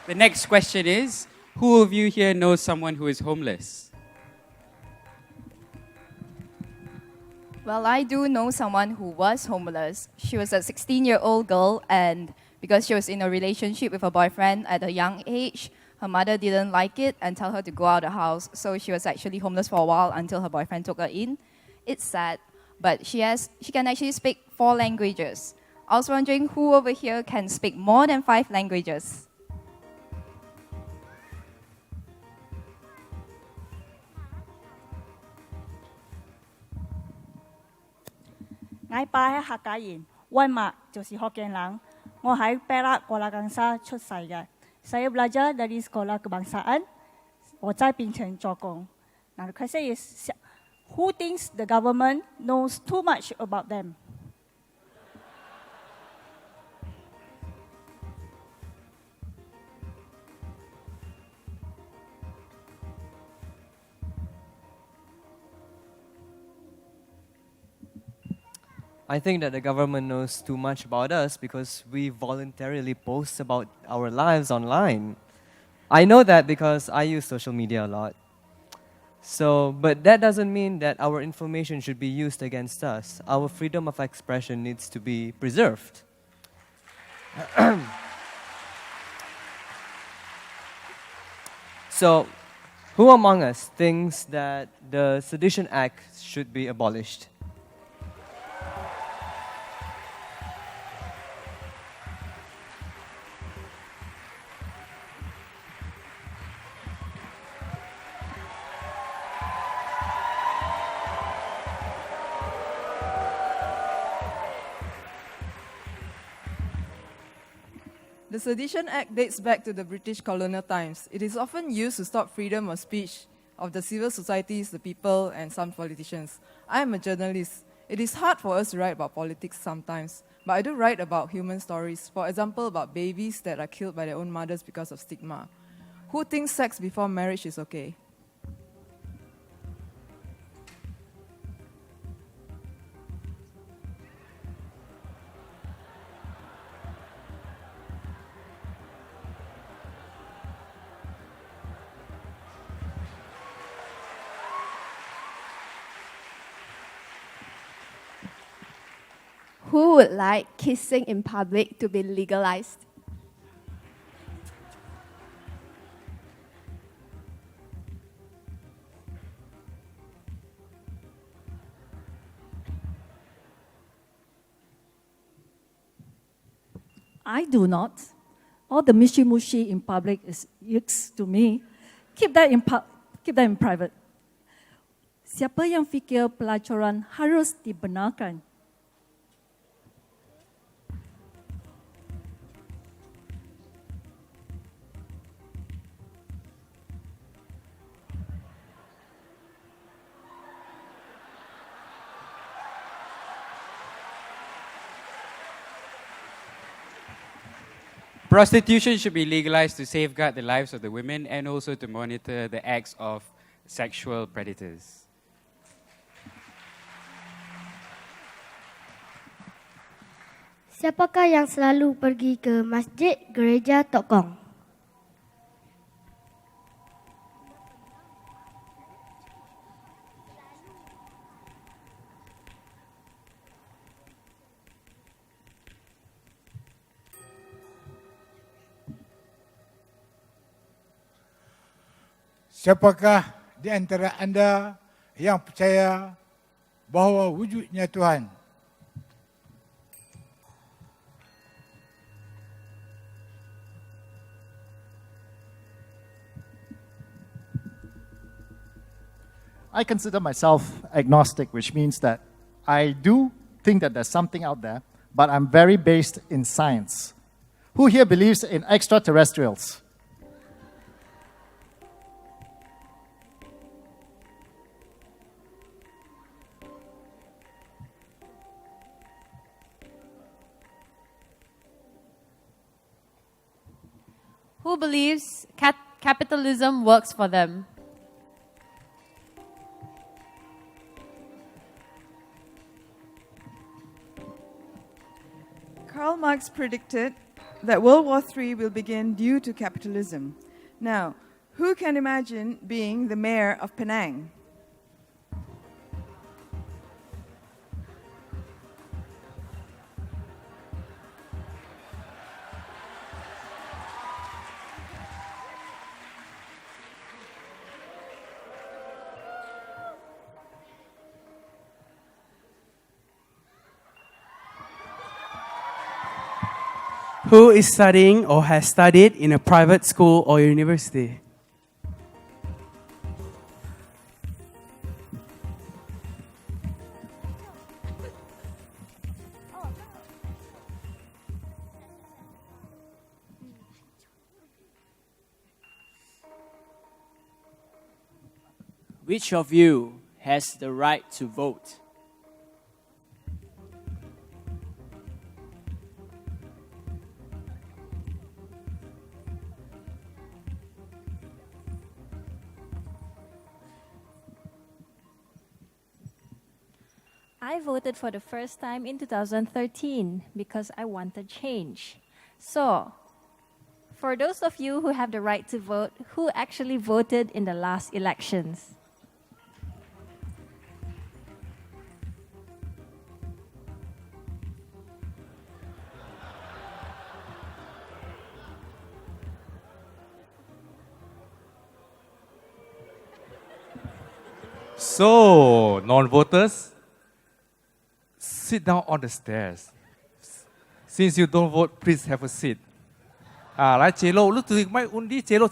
The next question is, who of you here knows someone who is homeless? Well, I do know someone who was homeless. She was a 16-year-old girl, and because she was in a relationship with a boyfriend at a young age, her mother didn't like it and tell her to go out of the house. So she was actually homeless for a while until her boyfriend took her in. It's sad, but she can actually speak 4 languages. I was wondering who over here can speak more than 5 languages. I 爸喺客家人，我媽就是福建人。我喺 Perak Kuala Kangsar 出世嘅。Saya belajar dari sekolah kebangsaan. 我在槟城做工。Now the question is, who thinks the government knows too much about them? I think that the government knows too much about us because we voluntarily post about our lives online. I know that because I use social media a lot. So, but that doesn't mean that our information should be used against us. Our freedom of expression needs to be preserved. So, who among us thinks that the Sedition Act should be abolished? The Sedition Act dates back to the British colonial times. It is often used to stop freedom of speech of the civil societies, the people, and some politicians. I am a journalist. It is hard for us to write about politics sometimes, but I do write about human stories. For example, about babies that are killed by their own mothers because of stigma. Who thinks sex before marriage is okay? Who would like kissing in public to be legalized? I do not. All the mushi-mushi in public is yucks to me. Keep that in private. Siapa yang fikir pelacuran harus dibenarkan? Prostitution should be legalized to safeguard the lives of the women and also to monitor the acts of sexual predators. Siapakah yang selalu pergi ke masjid, gereja, tokong? Siapakah di antara anda yang percaya bahawa wujudnya Tuhan? I consider myself agnostic, which means that I do think that there's something out there, but I'm very based in science. Who here believes in extraterrestrials? Who believes capitalism works for them? Karl Marx predicted that World War III will begin due to capitalism. Now, who can imagine being the mayor of Penang? Who is studying or has studied in a private school or university? Which of you has the right to vote? I voted for the first time in 2013 because I wanted change. So, for those of you who have the right to vote, who actually voted in the last elections? So, non-voters, sit down on the stairs. Since you don't vote, please have a seat. 来揭露，你对麦问题揭露。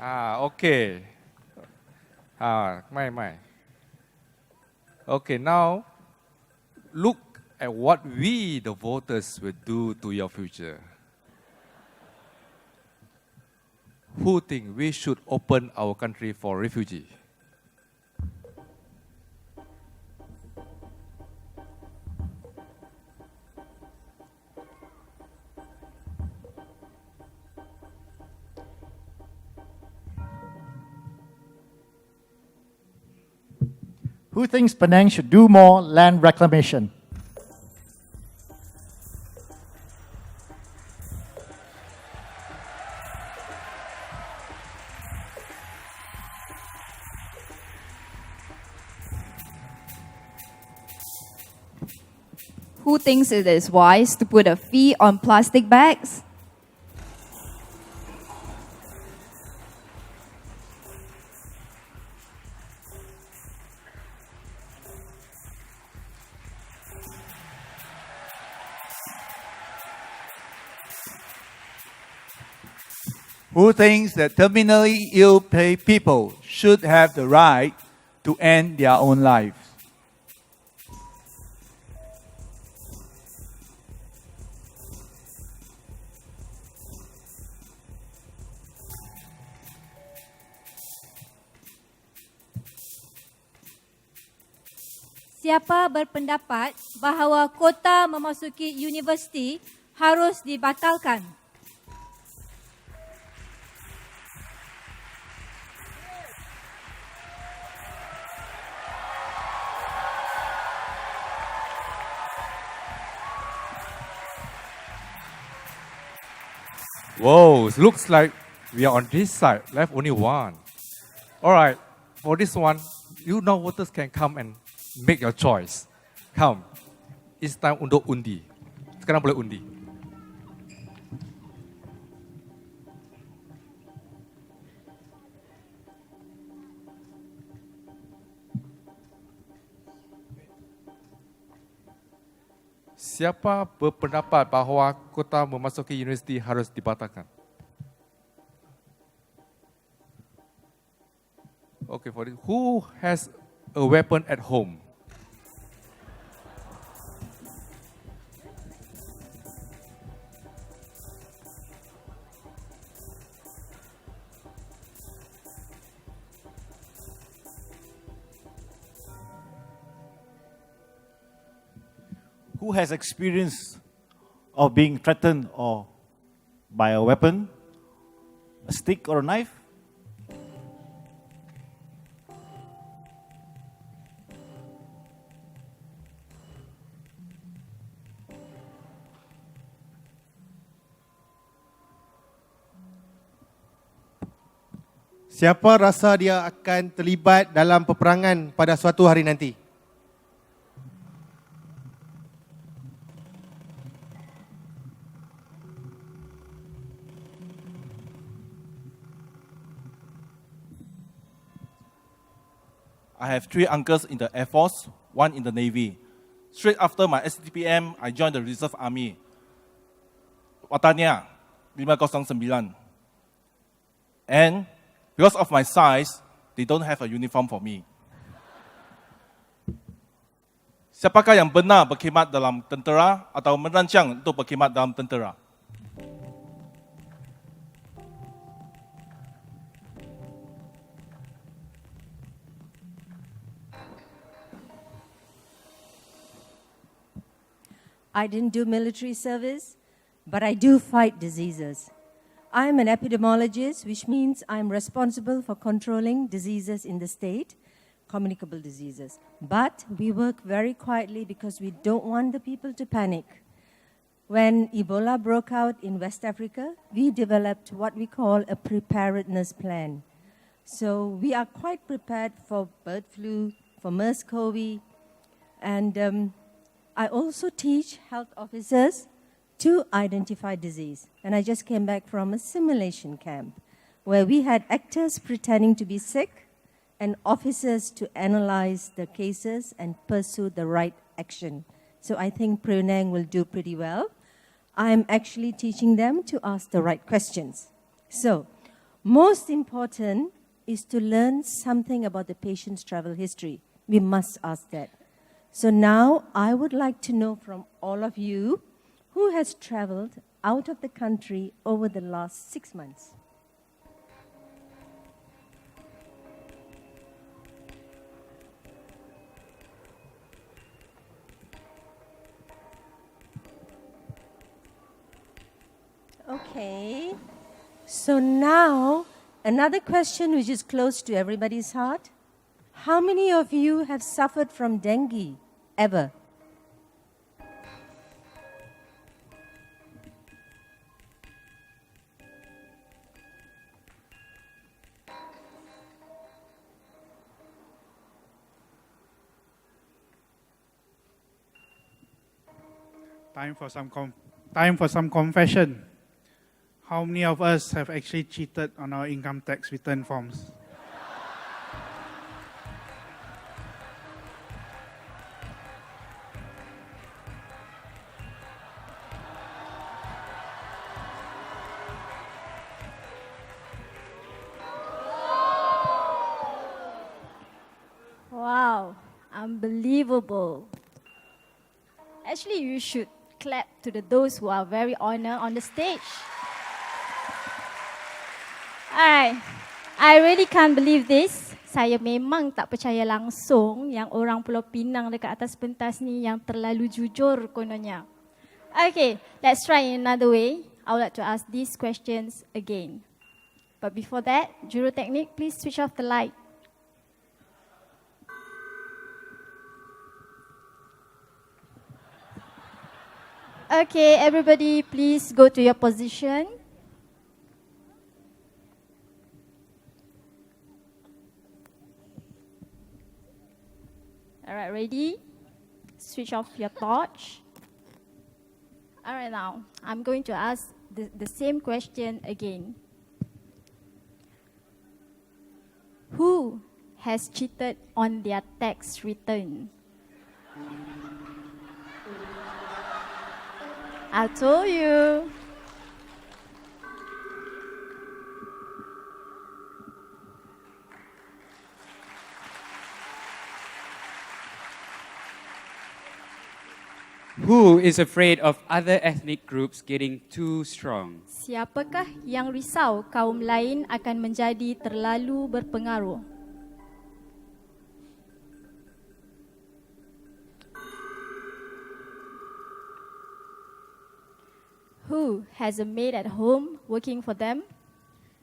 Okay. ไม่ Okay, now look at what we, the voters, will do to your future. Who think we should open our country for refugees? Who thinks Penang should do more land reclamation? Who thinks it is wise to put a fee on plastic bags? Who thinks that terminally ill people should have the right to end their own lives? Siapa berpendapat bahawa kota memasuki universiti harus dibatalkan? Whoa, looks like we are on this side. Left only one. All right, for this one, you non-voters can come and make your choice. Come. It's time untuk undi. Sekarang boleh undi. Siapa berpendapat bahawa kota memasuki universiti harus dibatalkan? Okay, for this, who has a weapon at home? Who has experience of being threatened or by a weapon, a stick or a knife? Siapa rasa dia akan terlibat dalam peperangan pada suatu hari nanti? I have 3 uncles in the Air Force, 1 in the Navy. Straight after my STPM, I joined the Reserve Army. Watanya, 509. And because of my size, they don't have a uniform for me. Siapakah yang benar berkhidmat dalam tentera atau merancang untuk berkhidmat dalam tentera? I didn't do military service, but I do fight diseases. I'm an epidemiologist, which means I'm responsible for controlling diseases in the state, communicable diseases. But we work very quietly because we don't want the people to panic. When Ebola broke out in West Africa, we developed what we call a preparedness plan. So we are quite prepared for bird flu, for MERS-CoV, and I also teach health officers to identify disease. And I just came back from a simulation camp where we had actors pretending to be sick and officers to analyze the cases and pursue the right action. So I think Penang will do pretty well. I'm actually teaching them to ask the right questions. So most important is to learn something about the patient's travel history. We must ask that. So now I would like to know from all of you who has traveled out of the country over the last 6 months. Okay. So now another question which is close to everybody's heart. How many of you have suffered from dengue ever? Time for some confession. How many of us have actually cheated on our income tax return forms? Wow, unbelievable. Actually, you should clap to those who are very honored on the stage. Alright, I really can't believe this. Saya memang tak percaya langsung yang orang Pulau Pinang dekat atas pentas ni yang terlalu jujur kononnya. Okay, let's try in another way. I would like to ask these questions again. But before that, Juru Teknik, please switch off the light. Okay, everybody, please go to your position. Alright, ready? Switch off your torch. Alright, now I'm going to ask the same question again. Who has cheated on their tax return? I told you. Who is afraid of other ethnic groups getting too strong? Siapakah yang risau kaum lain akan menjadi terlalu berpengaruh? Who has a maid at home working for them?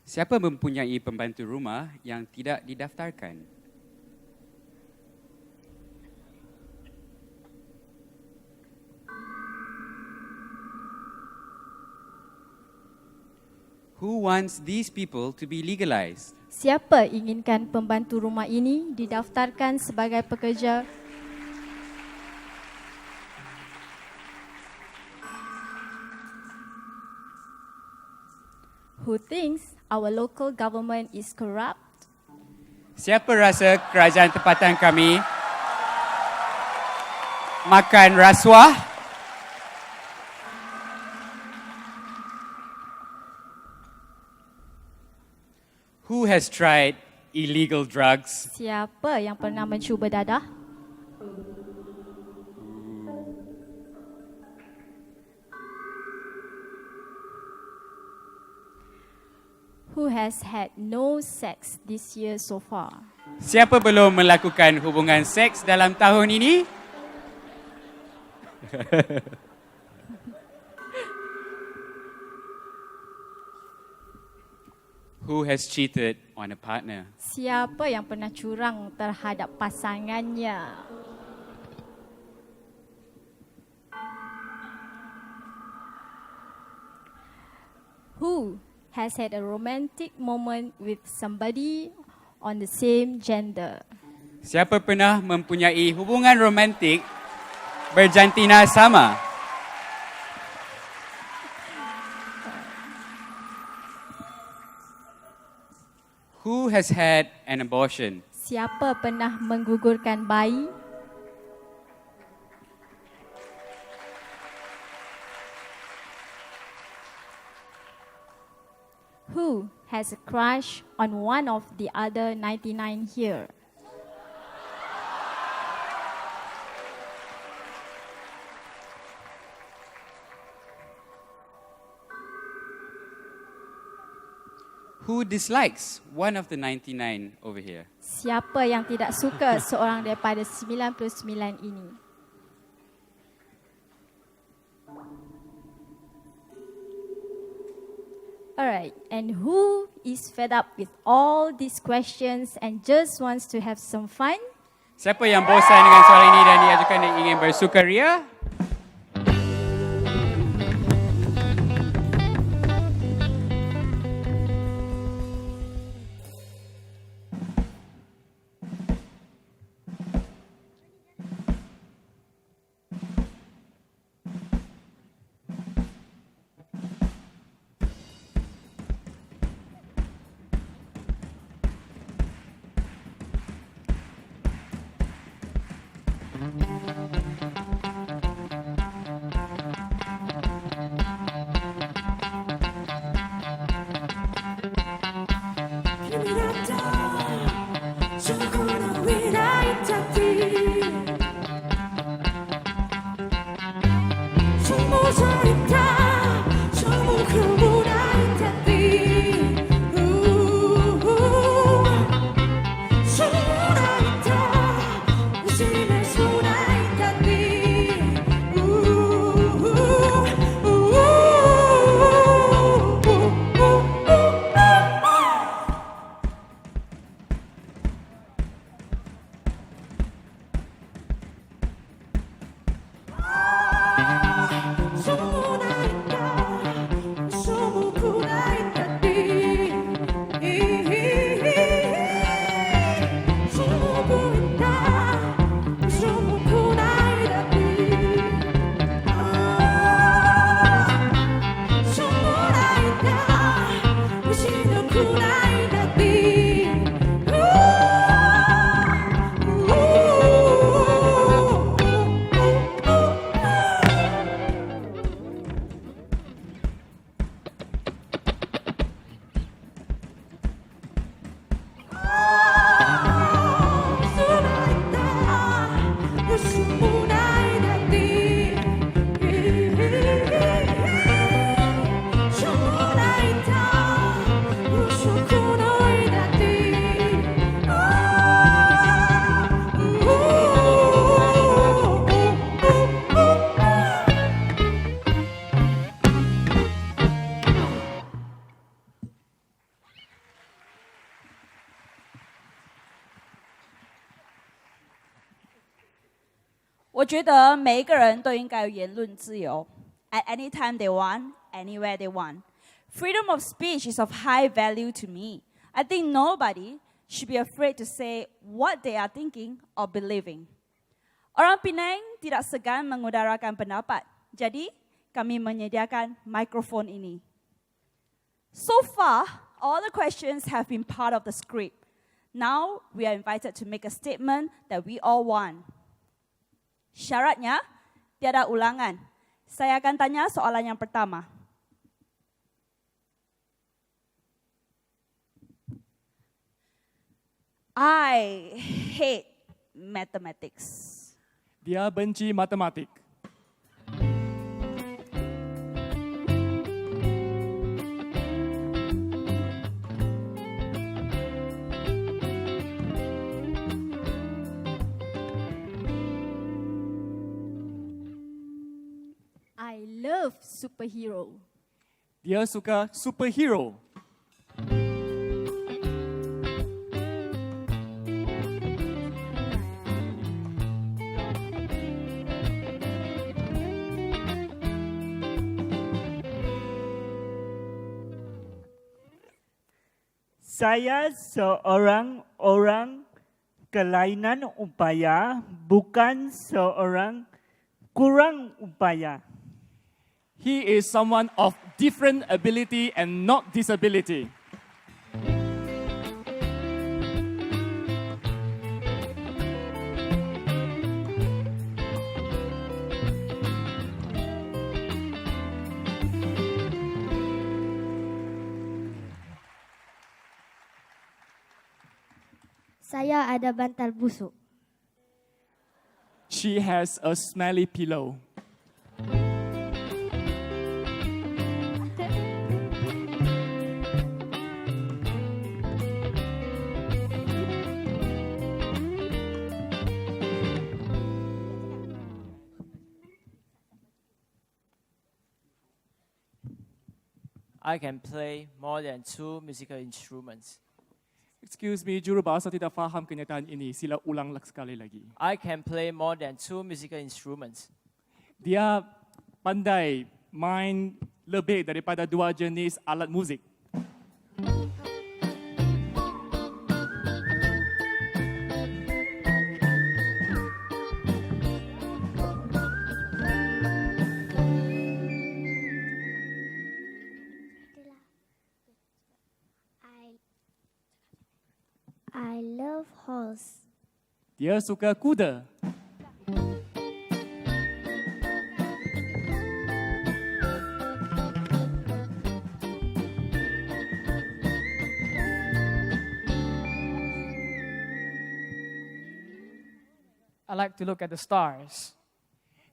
Siapa mempunyai pembantu rumah yang tidak didaftarkan? Who wants these people to be legalized? Siapa inginkan pembantu rumah ini didaftarkan sebagai pekerja? Who thinks our local government is corrupt? Siapa rasa kerajaan tempatan kami makan rasuah? Who has tried illegal drugs? Siapa yang pernah mencuba dadah? Who has had no sex this year so far? Siapa belum melakukan hubungan seks dalam tahun ini? Who has cheated on a partner? Siapa yang pernah curang terhadap pasangannya? Who has had a romantic moment with somebody on the same gender? Siapa pernah mempunyai hubungan romantik berjantina sama? Who has had an abortion? Siapa pernah menggugurkan bayi? Who has a crush on one of the other 99 here? Who dislikes one of the 99 over here? Siapa yang tidak suka seorang daripada 99 ini? Alright, and who is fed up with all these questions and just wants to have some fun? Siapa yang bosan dengan soalan ini dan diajukan dan ingin bersukaria? Be 我觉得每一个人都应该有言论自由 at any time they want, anywhere they want. Freedom of speech is of high value to me. I think nobody should be afraid to say what they are thinking or believing. Orang Penang tidak segan mengutarakan pendapat. Jadi, kami menyediakan mikrofon ini. So far, all the questions have been part of the script. Now, we are invited to make a statement that we all want. Syaratnya, tiada ulangan. Saya akan tanya soalan yang pertama. I hate mathematics. Dia benci matematik. I love superhero. Dia suka superhero. Saya seorang orang kelainan upaya, bukan seorang kurang upaya. He is someone of different ability and not disability. Saya ada bantal busuk. She has a smelly pillow. I can play more than 2 musical instruments. Excuse me, jurubahasa tidak faham kenyataan ini. Sila ulang sekali lagi. I can play more than 2 musical instruments. Dia pandai main lebih daripada 2 jenis alat muzik. I love horse. Dia suka kuda. I like to look at the stars.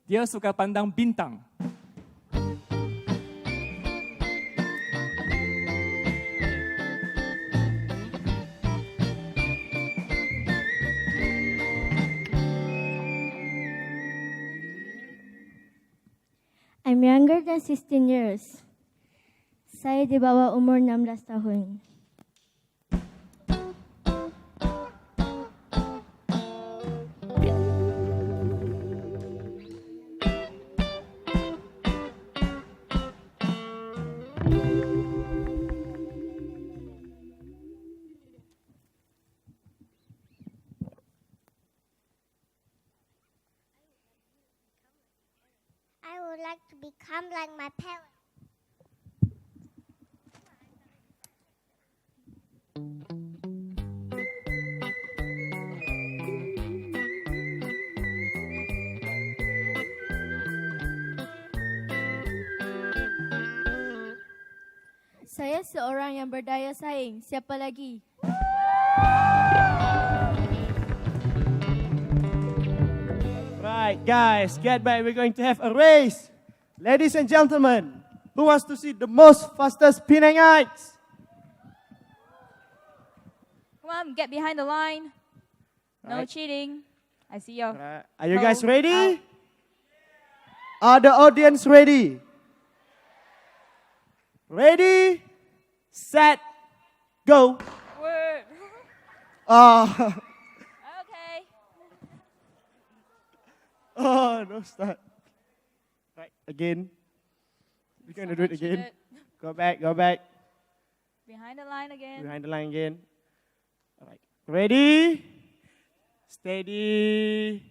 Dia suka pandang bintang. I'm younger than 16 years. Saya di bawah umur 16 tahun. I would like to become like my parents. Saya seorang yang berdaya saing. Siapa lagi? Right, guys, get back. We're going to have a race. Ladies and gentlemen, who wants to see the most fastest Penangites? Come on, get behind the line. No Right. cheating. I see you. Are you guys ready? Are the audience ready? Ready, set, go. Word. Uh, Okay. Oh, no start. Right, again. We're going to do it again. Go back, go back. Behind the line again. Behind the line again. All right. Ready? Steady.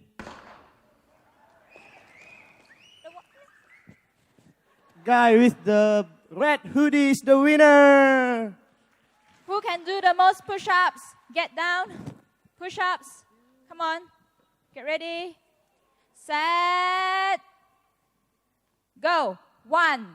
Guy with the red hoodie is the winner. Who can do the most push-ups? Get down. Push-ups. Come on. Get ready. Set. Go. 1,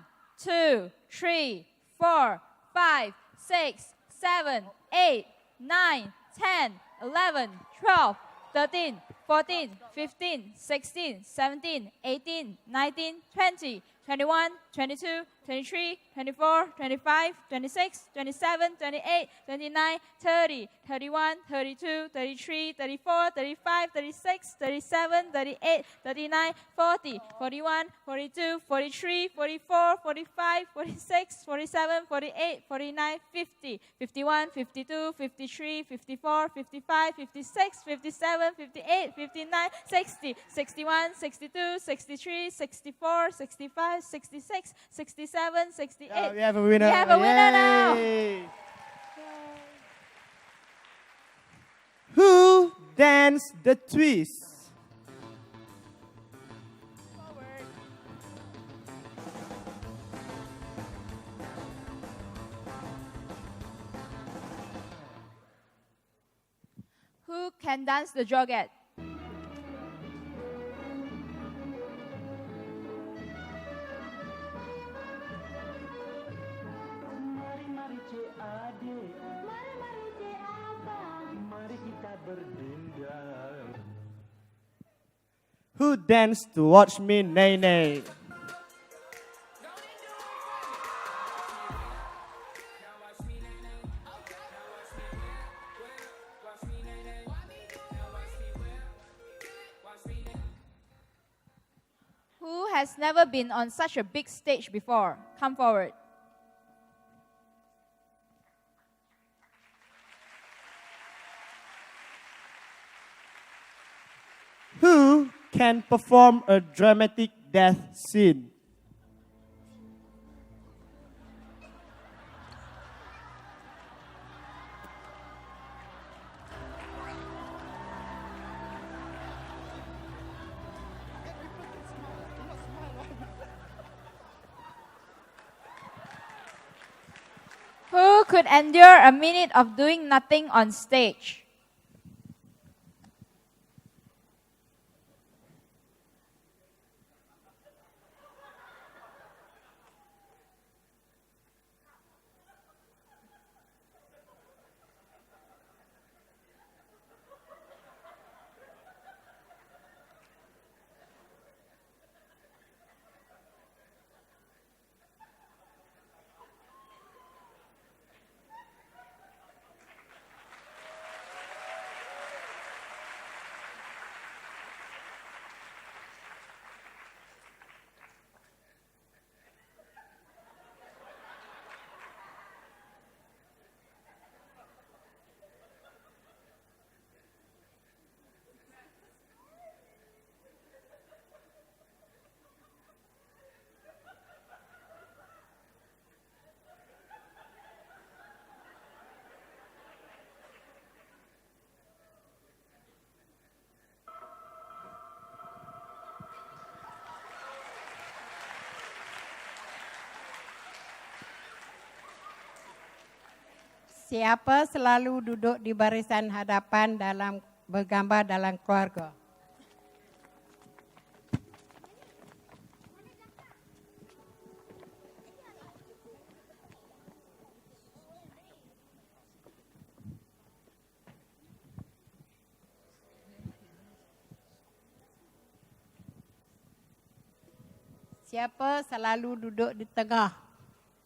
2, 3, 4, 5, 6, 7, 8, 9, 10, 11, 12, 13, 14, 15, 16, 17, 18, 19, 20, 21, 22, 23, 24, 25, 26, 27, 28, 29, 30, 31, 32, 33, 34, 35, 36, 37, 38, 39, 40, 41, 42, 43, 44, 45, 46, 47, 48, 49, 50, 51, 52, 53, 54, 55, 56, 57, 58, 59, 60, 61, 62, 63, 64, 65, 66, 67, 68. Yeah, we have a winner. We have a winner now. Yay. Who danced the twist? Who can dance the joget? Who danced to Watch Me Nay Nay? Who has never been on such a big stage before? Come forward. Who can perform a dramatic death scene? Who could endure a minute of doing nothing on stage? Siapa selalu duduk di barisan hadapan dalam bergambar dalam keluarga? Siapa selalu duduk di tengah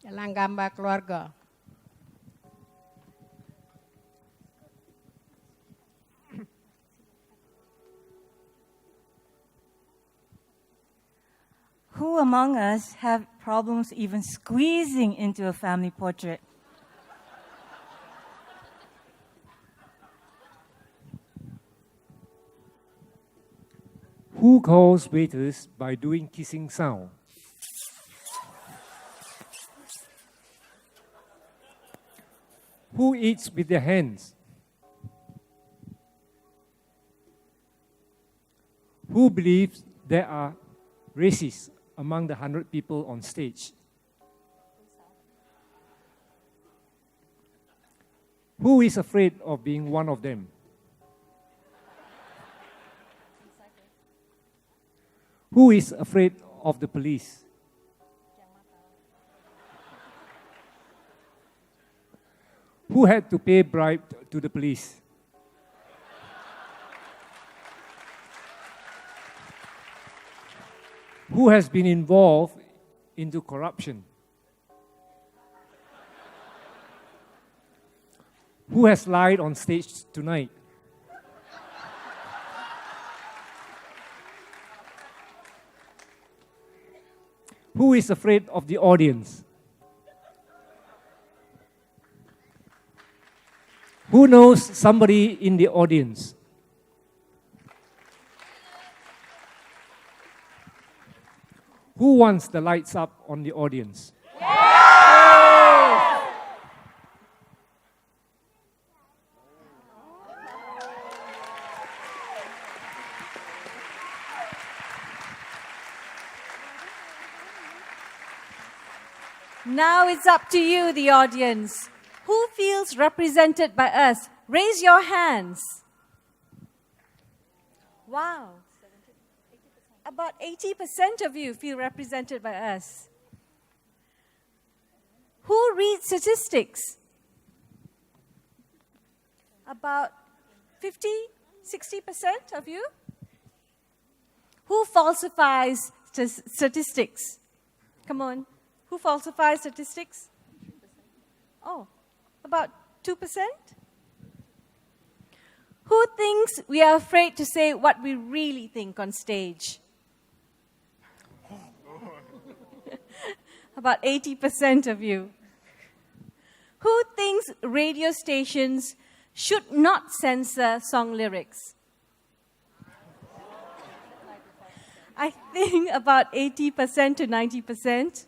dalam gambar keluarga? Who among us have problems even squeezing into a family portrait? Who calls waiters by doing kissing sound? Who eats with their hands? Who believes there are racists among the 100 people on stage? Who is afraid of being one of them? Who is afraid of the police? Who had to pay bribe to the police? Who has been involved into corruption? Who has lied on stage tonight? Who is afraid of the audience? Who knows somebody in the audience? Who wants the lights up on the audience? Now it's up to you, the audience. Who feels represented by us? Raise your hands. Wow. About 80% of you feel represented by us. Who reads statistics? About 50, 60% of you? Who falsifies statistics? Come on. Who falsifies statistics? Oh, about 2%? Who thinks we are afraid to say what we really think on stage? About 80% of you. Who thinks radio stations should not censor song lyrics? I think about 80% to 90%.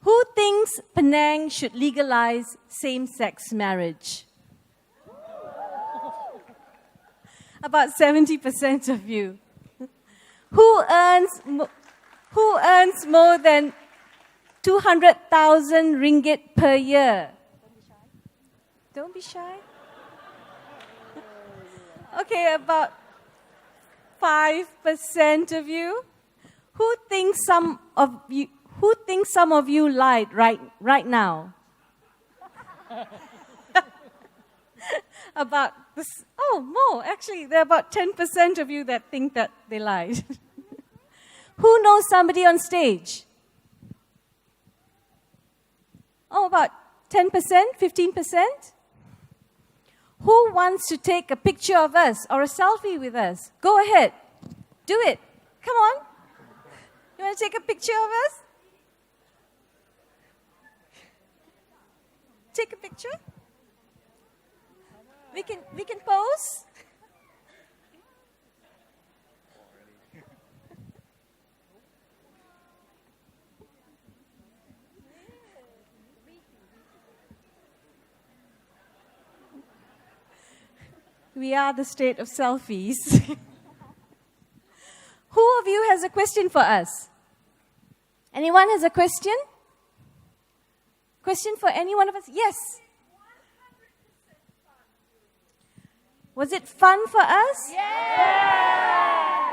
Who thinks Penang should legalize same-sex marriage? About 70% of you. Who earns more than 200,000 ringgit per year? Don't be shy. Okay, about 5% of you. Who thinks some of you lied right now? About this, more. Actually, there are about 10% of you that think that they lied. Who knows somebody on stage? About 10%, 15%? Who wants to take a picture of us or a selfie with us? Go ahead. Do it. Come on. You want to take a picture of us? Take a picture. We can pose. We are the state of selfies. Who of you has a question for us? Anyone has a question? Question for any one of us? Yes. Was it fun for us? Yeah.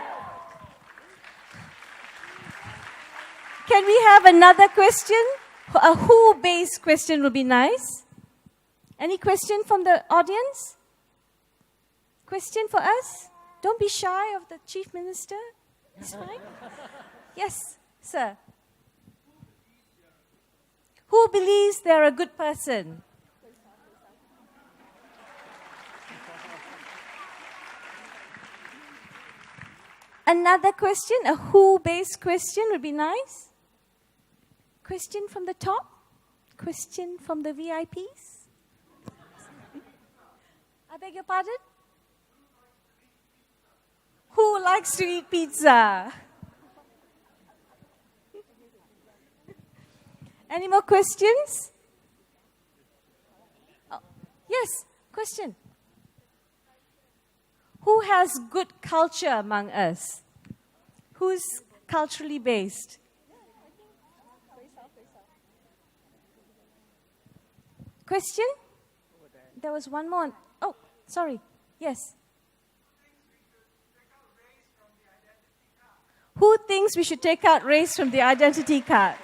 Can we have another question? A who-based question would be nice. Any question from the audience? Question for us? Don't be shy of the Chief Minister. It's fine. Yes, sir. Who believes they're a good person? Another question, a who-based question would be nice. Question from the top? Question from the VIPs? I beg your pardon? Who Who likes to eat pizza? Any more questions? Oh, yes, question. Who has good culture among us? Who's culturally based? Question? There was one more. Oh, sorry. Yes. Who thinks we should take out race from the identity card?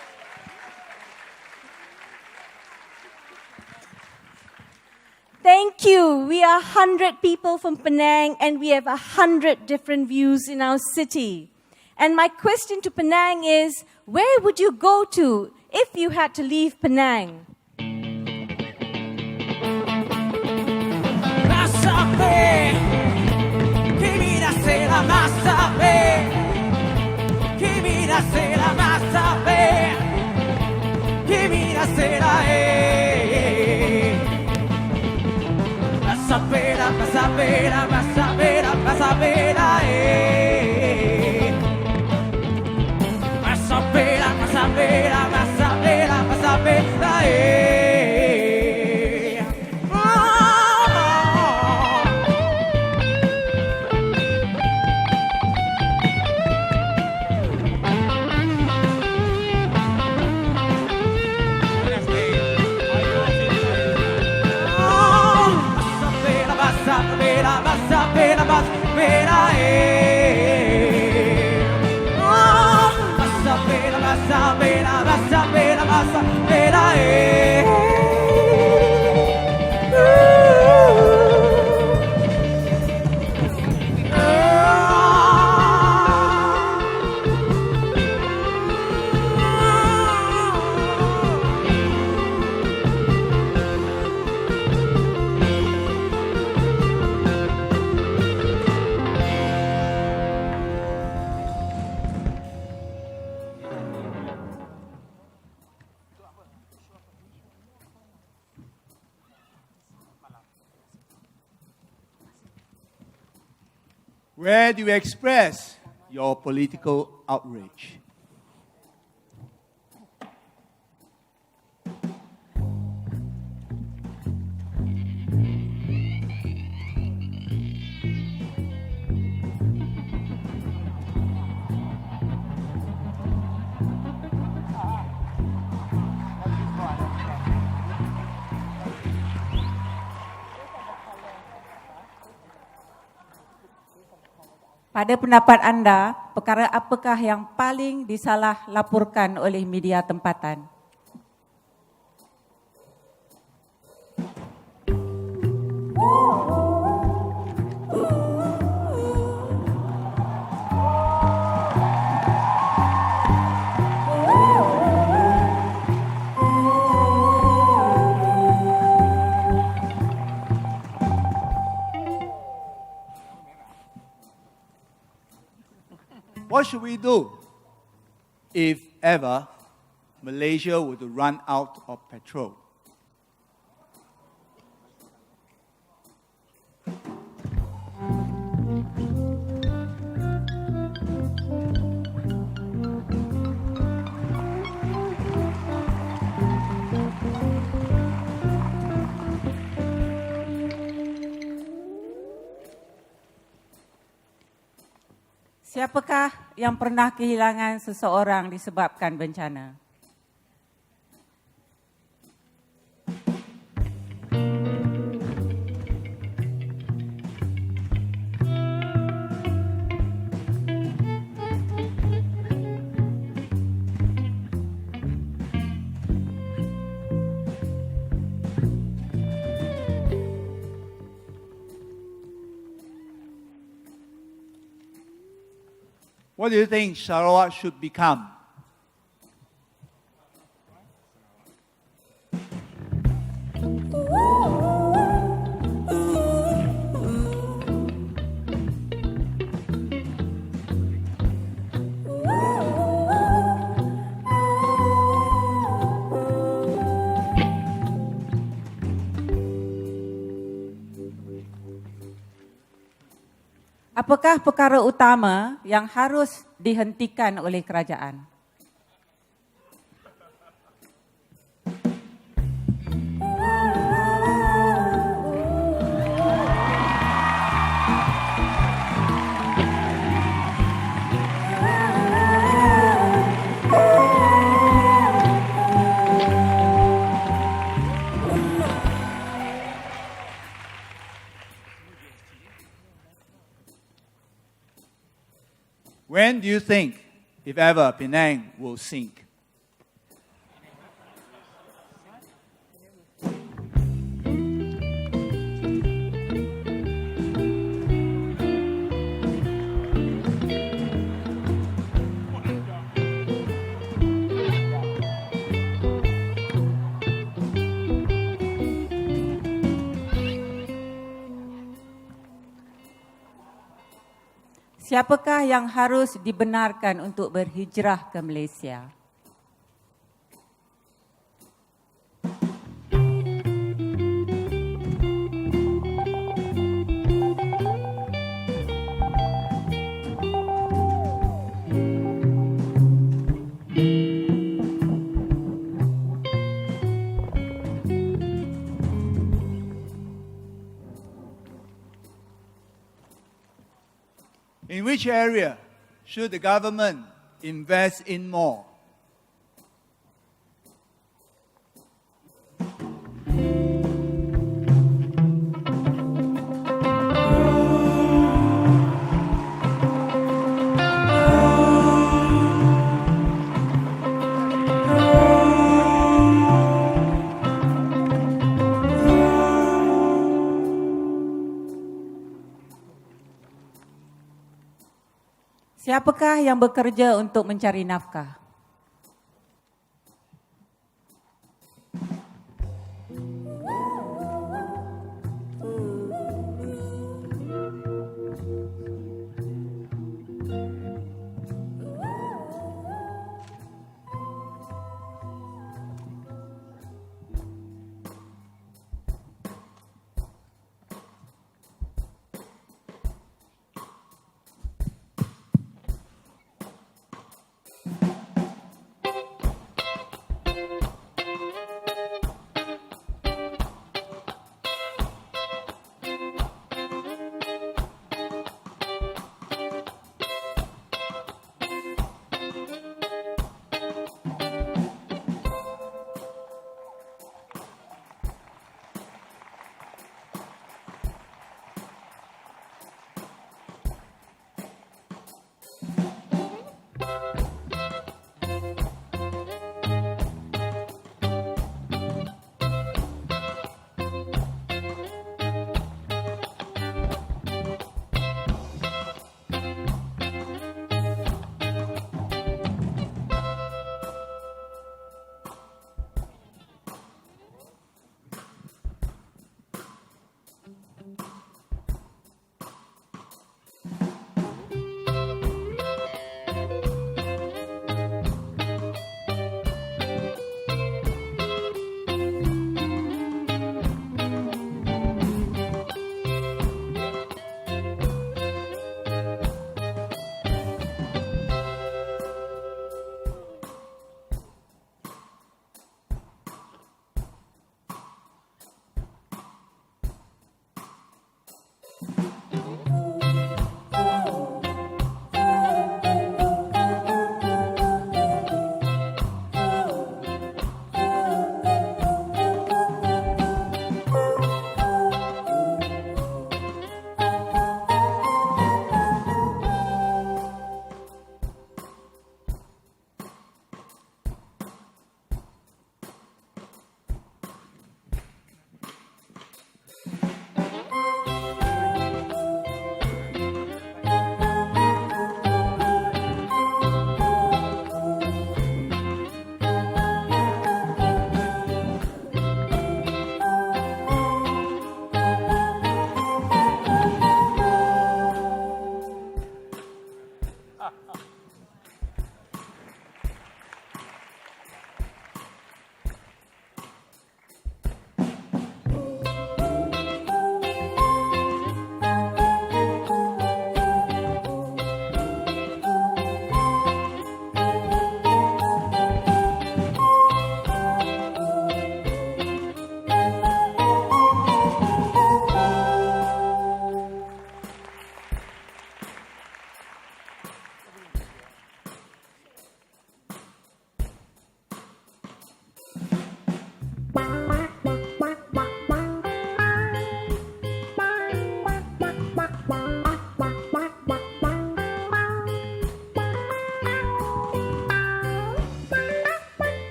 Thank you. We are 100 people from Penang and we have 100 different views in our city. And my question to Penang is, where would you go to if you had to leave Penang? Pasapera, pasapera, pasapera, pasapera, pasapera, pasapera, pasapera, pasapera, Where do you express your political outrage? Pada pendapat anda, perkara apakah yang paling disalah laporkan oleh media tempatan? What should we do if ever Malaysia were to run out of petrol? Siapakah yang pernah kehilangan seseorang disebabkan bencana? What do you think Sarawak should become? Apakah perkara utama yang harus dihentikan oleh kerajaan? When do you think, if ever, Penang will sink? Siapakah yang harus dibenarkan untuk berhijrah ke Malaysia? In which area should the government invest in more? Siapakah yang bekerja untuk mencari nafkah?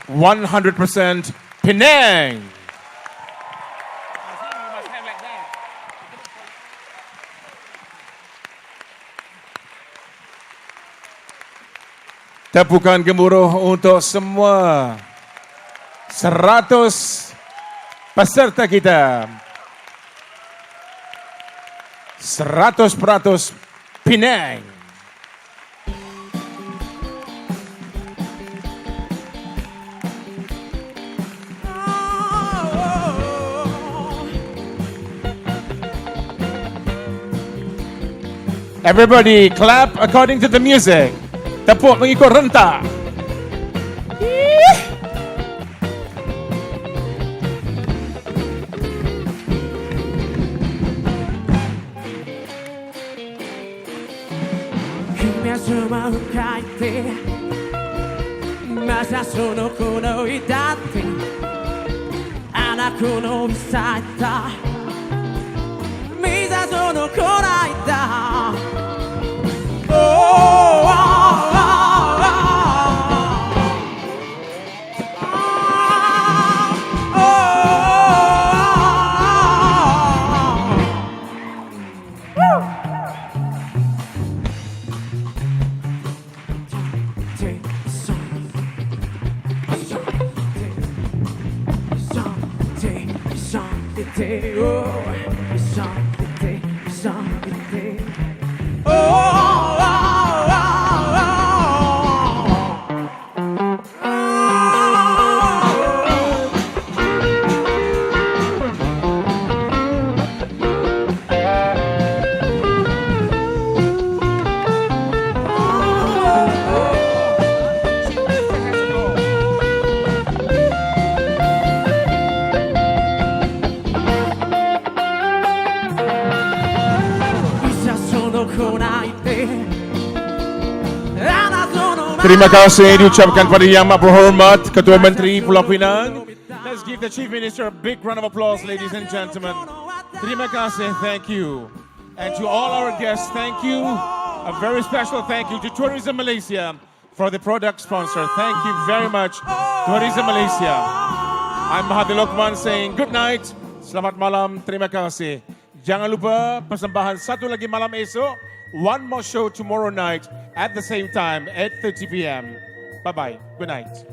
100% Penang. Tepukan gemuruh untuk semua 100 peserta kita. 100% Penang. Everybody clap according to the music. Tepuk mengikut rentak. Masa sono kono idati Anakku no bisaita Misa sono konaita Oh, oh, oh, oh. Terima kasih diucapkan pada Yang Amat Berhormat Ketua Menteri Pulau Pinang. Let's give the Chief Minister a big round of applause, ladies and gentlemen. Terima kasih, thank you. And to all our guests, thank you. A very special thank you to Tourism Malaysia for the product sponsor. Thank you very much, Tourism Malaysia. I'm Mahathir Lokman saying good night. Selamat malam, terima kasih. Jangan lupa persembahan satu lagi malam esok. One more show tomorrow night at the same time, 8:30 p.m. Bye-bye. Good night.